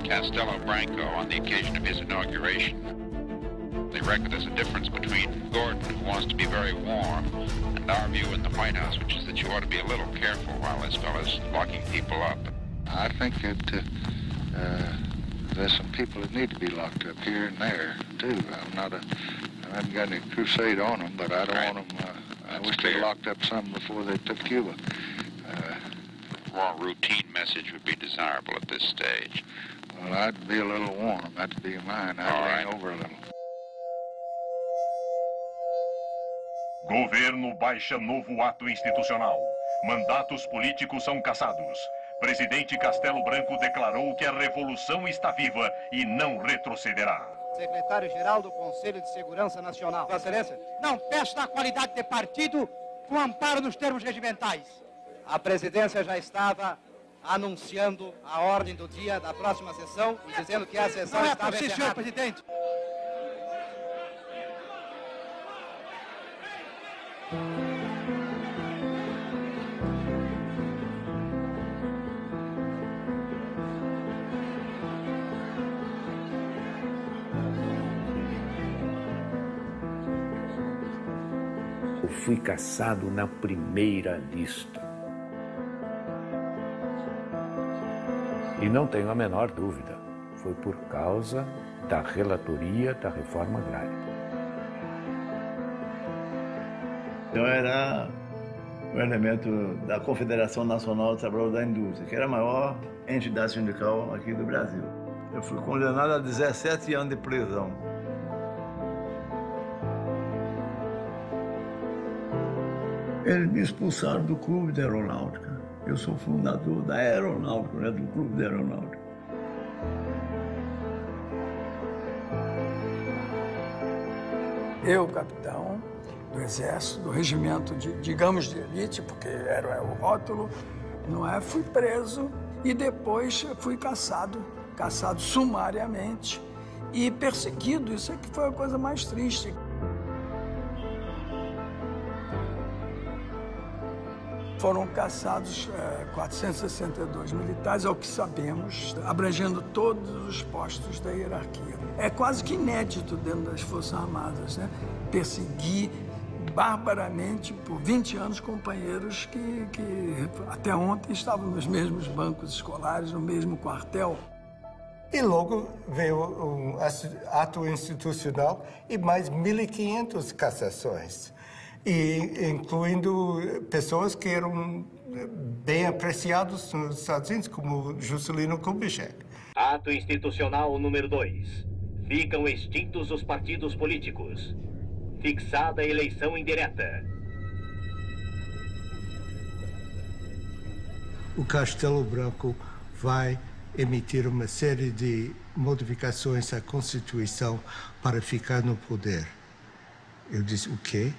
Castelo Branco on the occasion of his inauguration. They reckon there's a difference between Gordon, who wants to be very warm, and our view in the White House, which is that you ought to be a little careful while this fellow's locking people up. I think that there's some people that need to be locked up here and there, too. I haven't got any crusade on them, but I don't want them, I wish they locked up some before they took Cuba. A more routine message would be desirable at this stage. Well, I'd be a little warm. That'd be mine. I'd hang over a little. Governo baixa novo ato institucional. Mandatos políticos são cassados. Presidente Castelo Branco declarou que a revolução está viva e não retrocederá. Secretário-Geral do Conselho de Segurança Nacional. Vossa Excelência. Não peço na qualidade de partido com amparo nos termos regimentais. A presidência já estava anunciando a ordem do dia da próxima sessão e dizendo que a sessão estava encerrada. Senhor presidente. Eu fui caçado na primeira lista. E não tenho a menor dúvida, foi por causa da relatoria da reforma agrária. Eu era um elemento da Confederação Nacional dos Trabalhadores da Indústria, que era a maior entidade sindical aqui do Brasil. Eu fui condenado a 17 anos de prisão. Eles me expulsaram do Clube da Aeronáutica. Eu sou fundador da Aeronáutica, né, do Clube da Aeronáutica. Eu, capitão do Exército, do regimento digamos de elite, porque era o rótulo, não é? Fui preso e depois fui caçado sumariamente e perseguido. Isso é que foi a coisa mais triste. Foram caçados 462 militares, ao que sabemos, abrangendo todos os postos da hierarquia. É quase que inédito dentro das Forças Armadas, né? Perseguir barbaramente por 20 anos companheiros que até ontem estavam nos mesmos bancos escolares, no mesmo quartel. E logo veio um ato institucional e mais 1.500 cassações, incluindo pessoas que eram bem apreciados nos Estados Unidos, como Juscelino Kubitschek. Ato institucional número 2. Ficam extintos os partidos políticos. Fixada a eleição indireta. O Castelo Branco vai emitir uma série de modificações à Constituição para ficar no poder. Eu disse, o quê?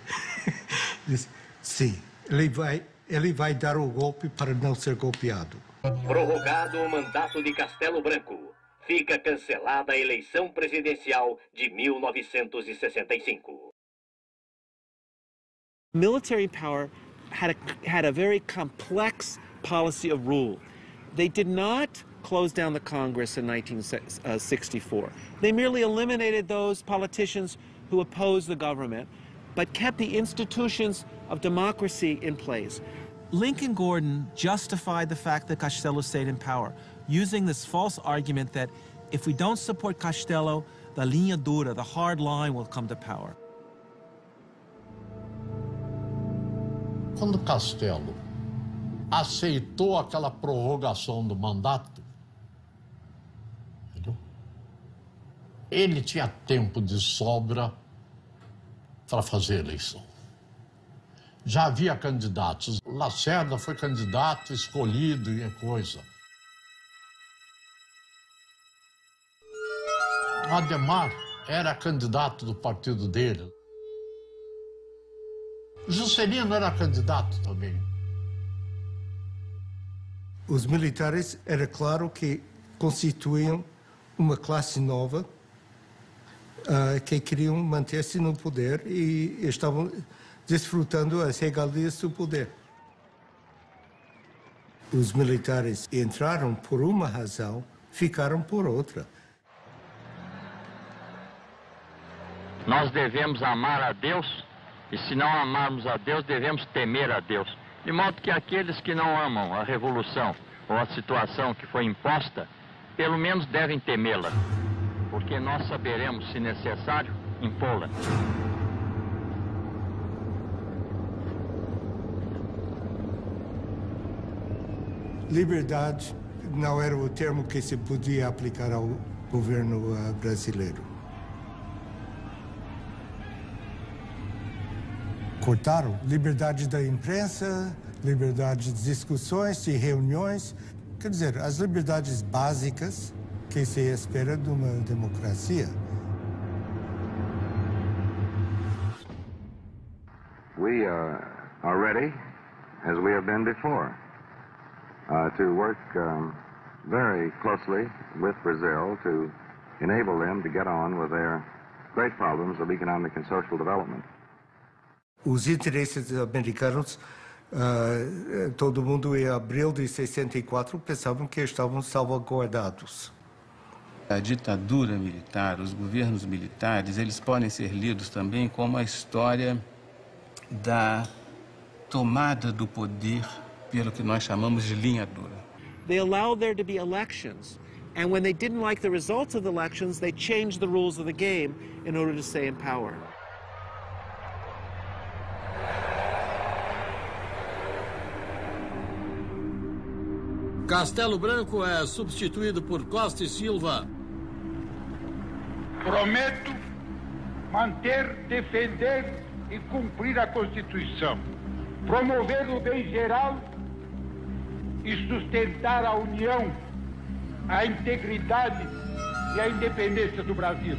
Disse, sim, ele vai dar o golpe para não ser golpeado. Prorrogado o mandato de Castelo Branco. Fica cancelada a eleição presidencial de 1965. Military power had a very complex policy of rule. They did not close down the Congress in 1964. They merely eliminated those politicians who opposed the government, but kept the institutions of democracy in place. Lincoln Gordon justified the fact that Castello stayed in power, using this false argument that if we don't support Castello, the linha dura, the hard line, will come to power. Quando Castello aceitou aquela prorrogação do mandato, ele tinha tempo de sobra para fazer a eleição. Já havia candidatos. Lacerda foi candidato, escolhido e coisa. Ademar era candidato do partido dele. Juscelino era candidato também. Os militares, era claro que constituíam uma classe nova que queriam manter-se no poder e estavam desfrutando as regalias do poder. Os militares entraram por uma razão, ficaram por outra. Nós devemos amar a Deus, e se não amarmos a Deus, devemos temer a Deus. De modo que aqueles que não amam a revolução ou a situação que foi imposta, pelo menos devem temê-la, porque nós saberemos, se necessário, impô-la. Liberdade não era o termo que se podia aplicar ao governo brasileiro. Cortaram liberdade da imprensa, liberdade de discussões, de reuniões. Quer dizer, as liberdades básicas que se espera de uma democracia. We are ready, as we have been before, to work very closely with Brazil to enable them to get on with their great problems of economic and social development. Os interesses americanos, todo mundo em abril de 64 pensavam que estavam salvaguardados. A ditadura militar, os governos militares, eles podem ser lidos também como a história da tomada do poder pelo que nós chamamos de linha dura. They allowed there to be elections, and when they didn't like the results of the elections, they changed the rules of the game in order to stay in power. Castelo Branco é substituído por Costa e Silva. Prometo manter, defender e cumprir a Constituição, promover o bem geral e sustentar a união, a integridade e a independência do Brasil.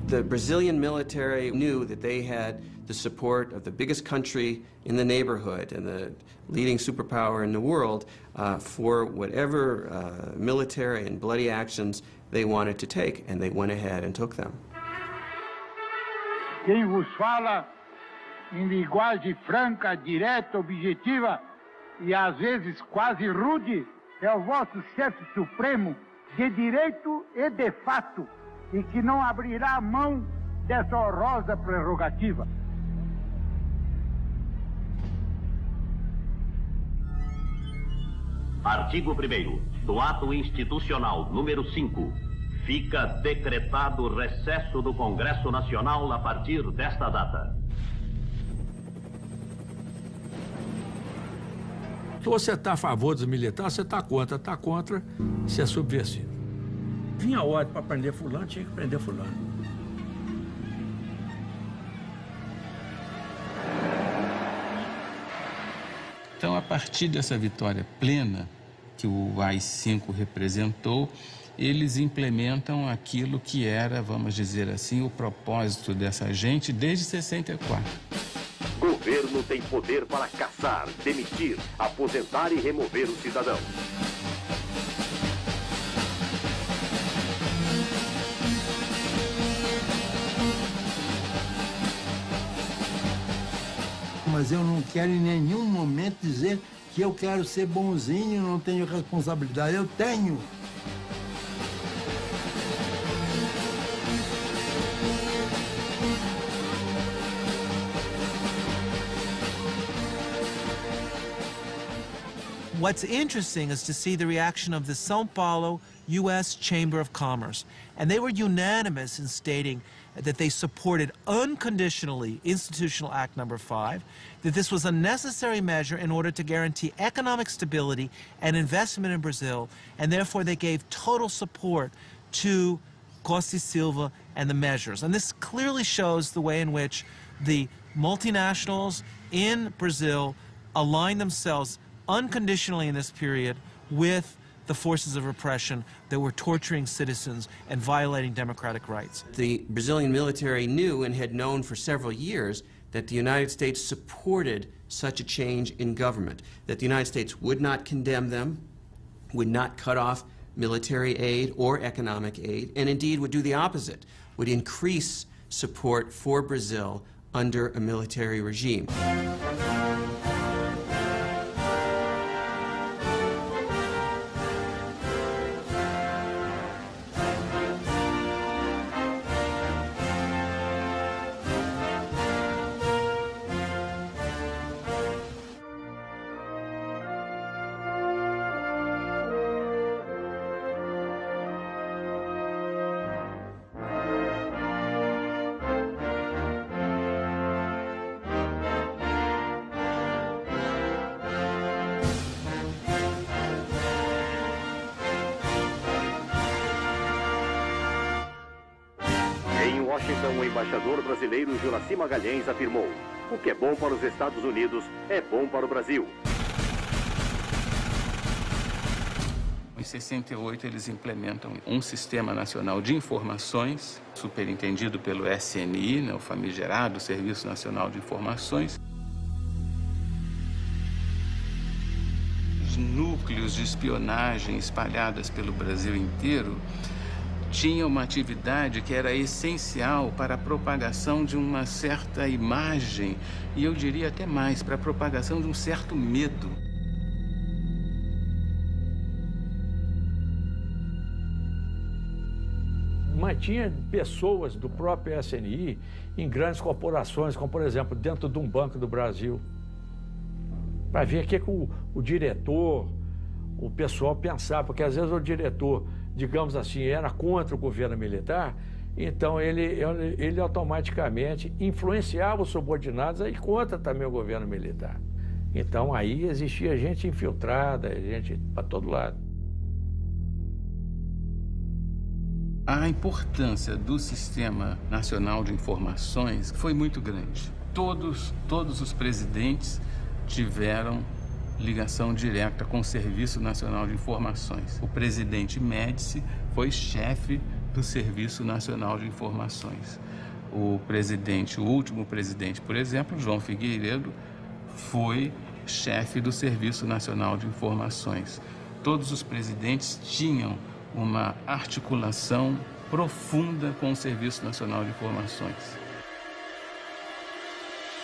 The Brazilian military knew that they had the support of the biggest country in the neighborhood and the leading superpower in the world for whatever military and bloody actions they wanted to take, and they went ahead and took them. Quem vos fala em linguagem franca, direta, objetiva e às vezes quase rude é o vosso chefe supremo de direito e de fato, e que não abrirá mão dessa honrosa prerrogativa. Artigo 1º. do ato institucional número 5, fica decretado o recesso do Congresso Nacional a partir desta data. Se você está a favor dos militares, você está contra, você é subversivo. Vinha a ordem para prender fulano, tinha que prender fulano. Então, a partir dessa vitória plena que o AI-5 representou, eles implementam aquilo que era, vamos dizer assim, o propósito dessa gente desde 64. Governo tem poder para caçar, demitir, aposentar e remover o cidadão. Mas eu não quero em nenhum momento dizer que eu quero ser bonzinho e não tenho responsabilidade. Eu tenho. What's interesting is to see the reaction of the São Paulo U.S. Chamber of Commerce. And they were unanimous in stating that they supported unconditionally Institutional Act No. 5, that this was a necessary measure in order to guarantee economic stability and investment in Brazil, and therefore they gave total support to Costa e Silva and the measures. And this clearly shows the way in which the multinationals in Brazil aligned themselves unconditionally in this period with the forces of repression that were torturing citizens and violating democratic rights. The Brazilian military knew and had known for several years that the United States supported such a change in government, that the United States would not condemn them, would not cut off military aid or economic aid, and indeed would do the opposite, would increase support for Brazil under a military regime. Washington, o embaixador brasileiro Juraci Magalhães afirmou: o que é bom para os Estados Unidos é bom para o Brasil. Em 68, eles implementam um Sistema Nacional de Informações, superintendido pelo SNI, né, o famigerado Serviço Nacional de Informações. Os núcleos de espionagem espalhados pelo Brasil inteiro tinha uma atividade que era essencial para a propagação de uma certa imagem, e eu diria até mais, para a propagação de um certo medo. Mantinha pessoas do próprio SNI em grandes corporações, como, por exemplo, dentro de um Banco do Brasil, para ver o que o diretor, o pessoal pensava, porque às vezes o diretor, digamos assim, era contra o governo militar, então ele automaticamente influenciava os subordinados a ir contra também o governo militar. Então aí existia gente infiltrada, gente para todo lado. A importância do Sistema Nacional de Informações foi muito grande. Todos os presidentes tiveram ligação direta com o Serviço Nacional de Informações. O presidente Médici foi chefe do Serviço Nacional de Informações. O último presidente, por exemplo, João Figueiredo, foi chefe do Serviço Nacional de Informações. Todos os presidentes tinham uma articulação profunda com o Serviço Nacional de Informações.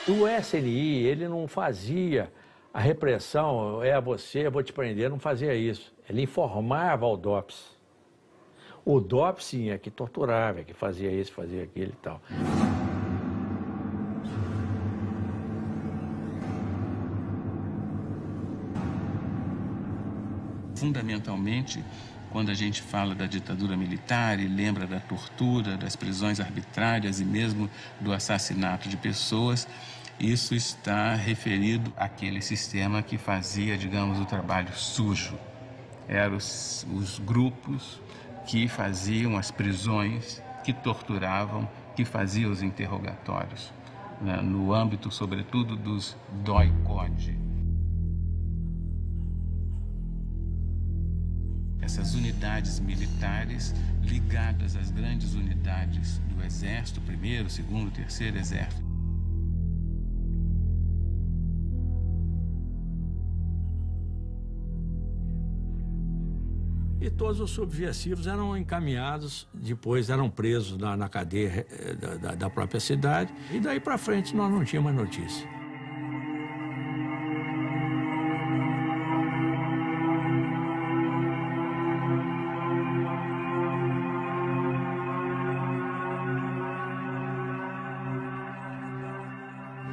O SNI, ele não fazia a repressão, eu vou te prender, não fazia isso. Ele informava ao DOPS. O DOPS, sim, é que torturava, é que fazia isso, fazia aquilo e tal. Fundamentalmente, quando a gente fala da ditadura militar e lembra da tortura, das prisões arbitrárias e mesmo do assassinato de pessoas, isso está referido àquele sistema que fazia, digamos, o trabalho sujo. Eram os grupos que faziam as prisões, que torturavam, que faziam os interrogatórios, né, no âmbito, sobretudo, dos DOI-CODE. Essas unidades militares ligadas às grandes unidades do Exército, 1º, 2º, 3º Exército. E todos os subversivos eram encaminhados, depois eram presos na cadeia da própria cidade, e daí para frente nós não tínhamos mais notícia.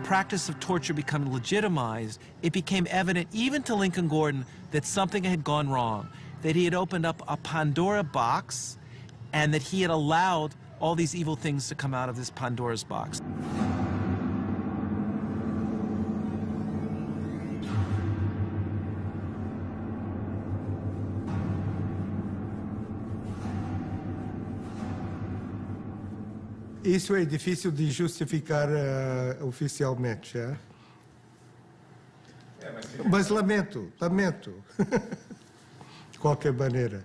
Practice of torture becoming legitimized, it became evident even to Lincoln Gordon that something had gone wrong, that he had opened up a Pandora box and that he had allowed all these evil things to come out of this Pandora's box. Isso é difícil de justificar oficialmente, é? Mas lamento. De qualquer maneira.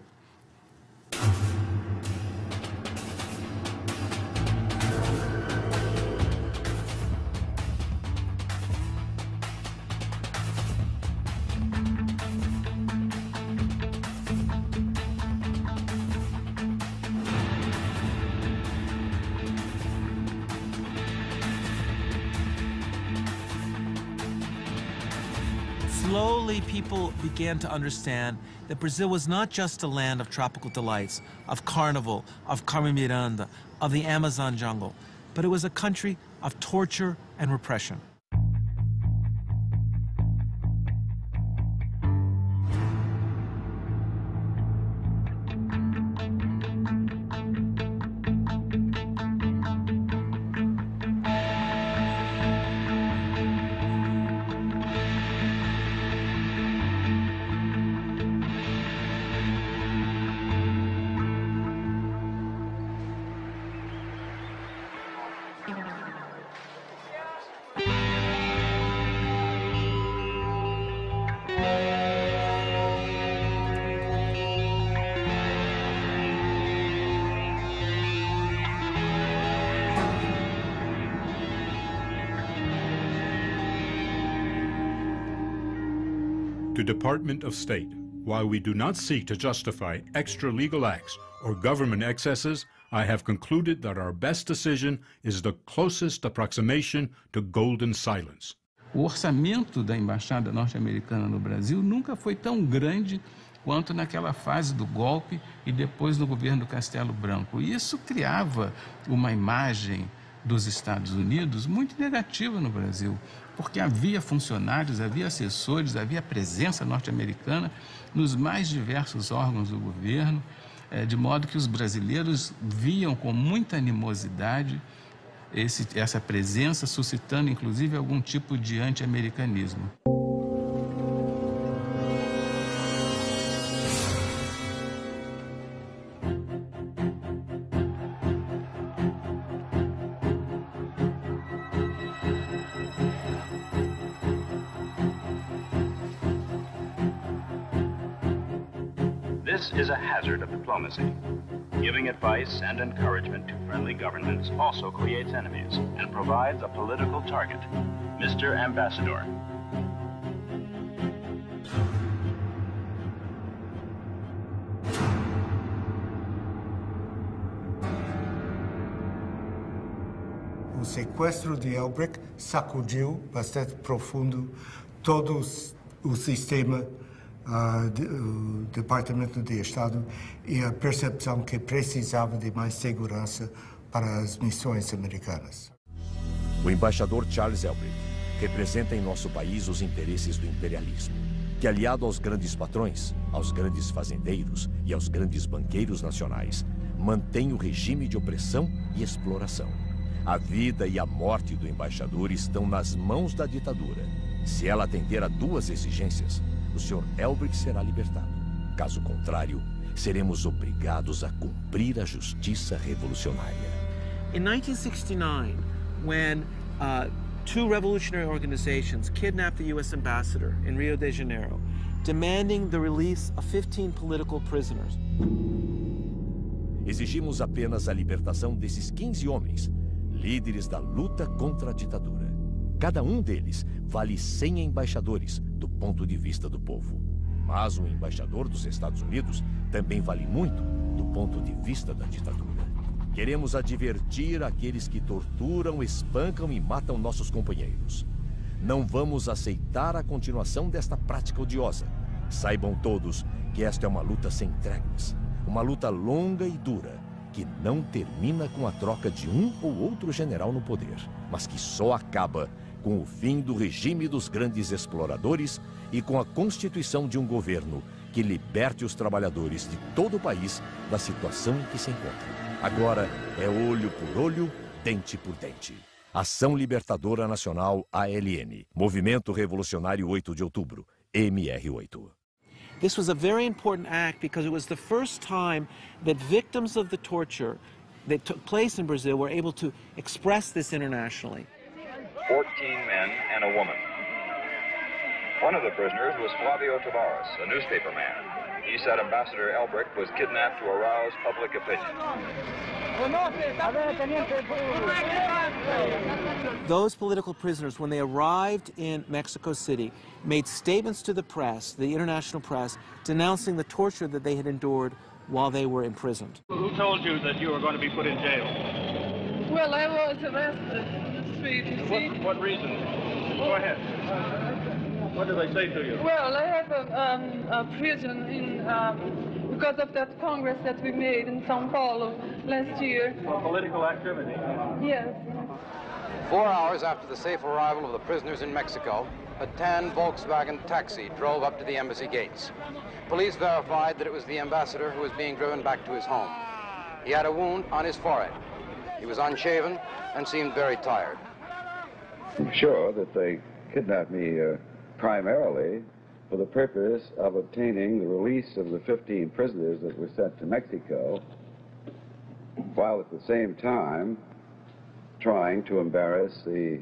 Slowly, people began to understand that Brazil was not just a land of tropical delights, of carnival, of Carmen Miranda, of the Amazon jungle, but it was a country of torture and repression. To Department of State, while we do not seek to justify extra legal acts or government excesses, I have concluded that our best decision is the closest approximation to golden silence. O orçamento da Embaixada norte-americana no Brasil nunca foi tão grande quanto naquela fase do golpe e depois no governo Castelo Branco. E isso criava uma imagem dos Estados Unidos muito negativa no Brasil, porque havia funcionários, havia assessores, havia presença norte-americana nos mais diversos órgãos do governo, de modo que os brasileiros viam com muita animosidade essa presença, suscitando inclusive algum tipo de anti-americanismo. This is a hazard of diplomacy. Giving advice and encouragement to friendly governments also creates enemies and provides a political target. Mr. Ambassador. O sequestro de Elbrick sacudiu bastante profundo todo o sistema do Departamento de Estado e a percepção que precisava de mais segurança para as missões americanas. O embaixador Charles Elbrick representa em nosso país os interesses do imperialismo, que, aliado aos grandes patrões, aos grandes fazendeiros e aos grandes banqueiros nacionais, mantém o regime de opressão e exploração. A vida e a morte do embaixador estão nas mãos da ditadura. Se ela atender a duas exigências, o Sr. Elbrick será libertado. Caso contrário, seremos obrigados a cumprir a justiça revolucionária. In 1969, when two revolutionary organizations kidnapped the U.S. ambassador in Rio de Janeiro, demanding the release of 15 political prisoners. Exigimos apenas a libertação desses 15 homens, líderes da luta contra a ditadura. Cada um deles vale 100 embaixadores do ponto de vista do povo. Mas um embaixador dos Estados Unidos também vale muito do ponto de vista da ditadura. Queremos advertir aqueles que torturam, espancam e matam nossos companheiros. Não vamos aceitar a continuação desta prática odiosa. Saibam todos que esta é uma luta sem tréguas. Uma luta longa e dura, que não termina com a troca de um ou outro general no poder, mas que só acaba com o fim do regime dos grandes exploradores e com a constituição de um governo que liberte os trabalhadores de todo o país da situação em que se encontram. Agora é olho por olho, dente por dente. Ação Libertadora Nacional ALN. Movimento Revolucionário 8 de Outubro, MR8. This was a very important act because it was the first time that victims of the torture that took place in Brazil were able to express this internationally. 14 men and a woman. One of the prisoners was Flavio Tavares, a newspaper man. He said Ambassador Elbrick was kidnapped to arouse public opinion. Those political prisoners, when they arrived in Mexico City, made statements to the press, the international press, denouncing the torture that they had endured while they were imprisoned. Who told you that you were going to be put in jail? Well, I was arrested in the street, you see. What reason? Go ahead. What did they say to you? Well, I have a prison in, because of that Congress that we made in São Paulo last year. For political activity? Yes. 4 hours after the safe arrival of the prisoners in Mexico, a tan Volkswagen taxi drove up to the embassy gates. Police verified that it was the ambassador who was being driven back to his home. He had a wound on his forehead. He was unshaven and seemed very tired. I'm sure that they kidnapped me primarily for the purpose of obtaining the release of the 15 prisoners that were sent to Mexico, while at the same time trying to embarrass the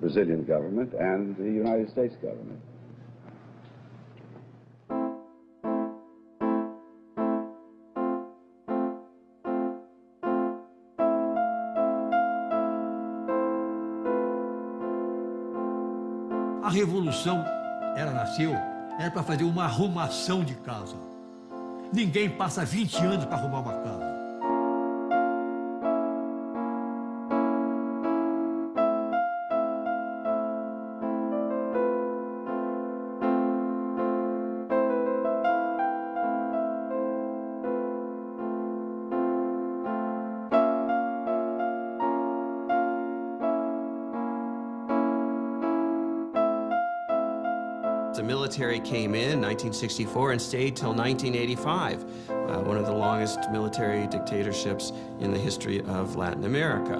Brazilian government and the United States government. A revolução, ela nasceu, era para fazer uma arrumação de casa. Ninguém passa 20 anos para arrumar uma casa. The military came in 1964 and stayed till 1985, one of the longest military dictatorships in the history of Latin America.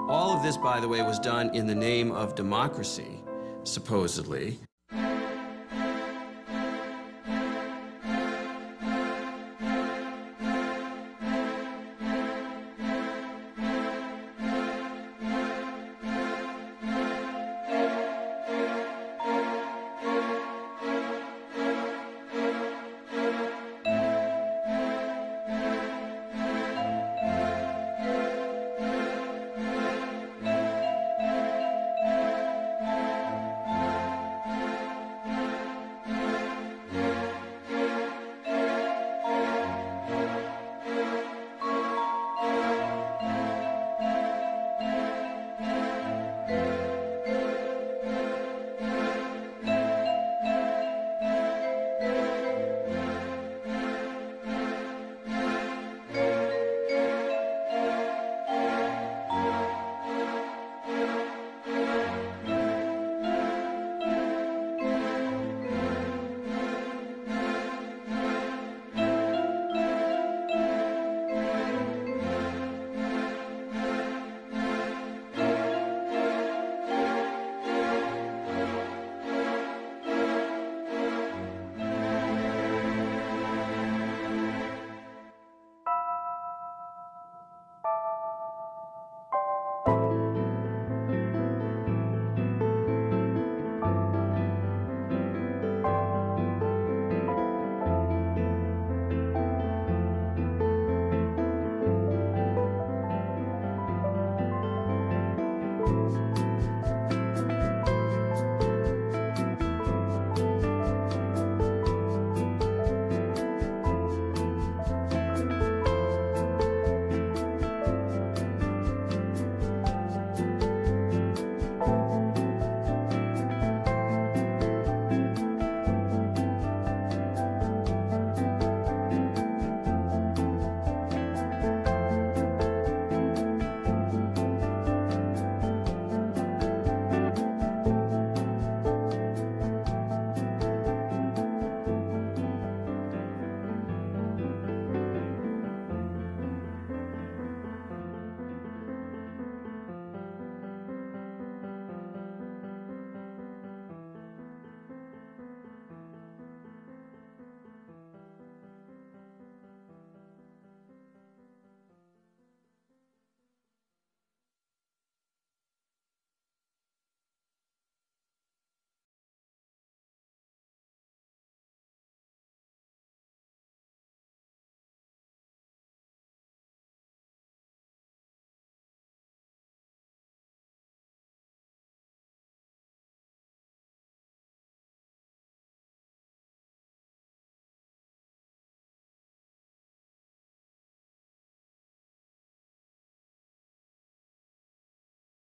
All of this, by the way, was done in the name of democracy, supposedly.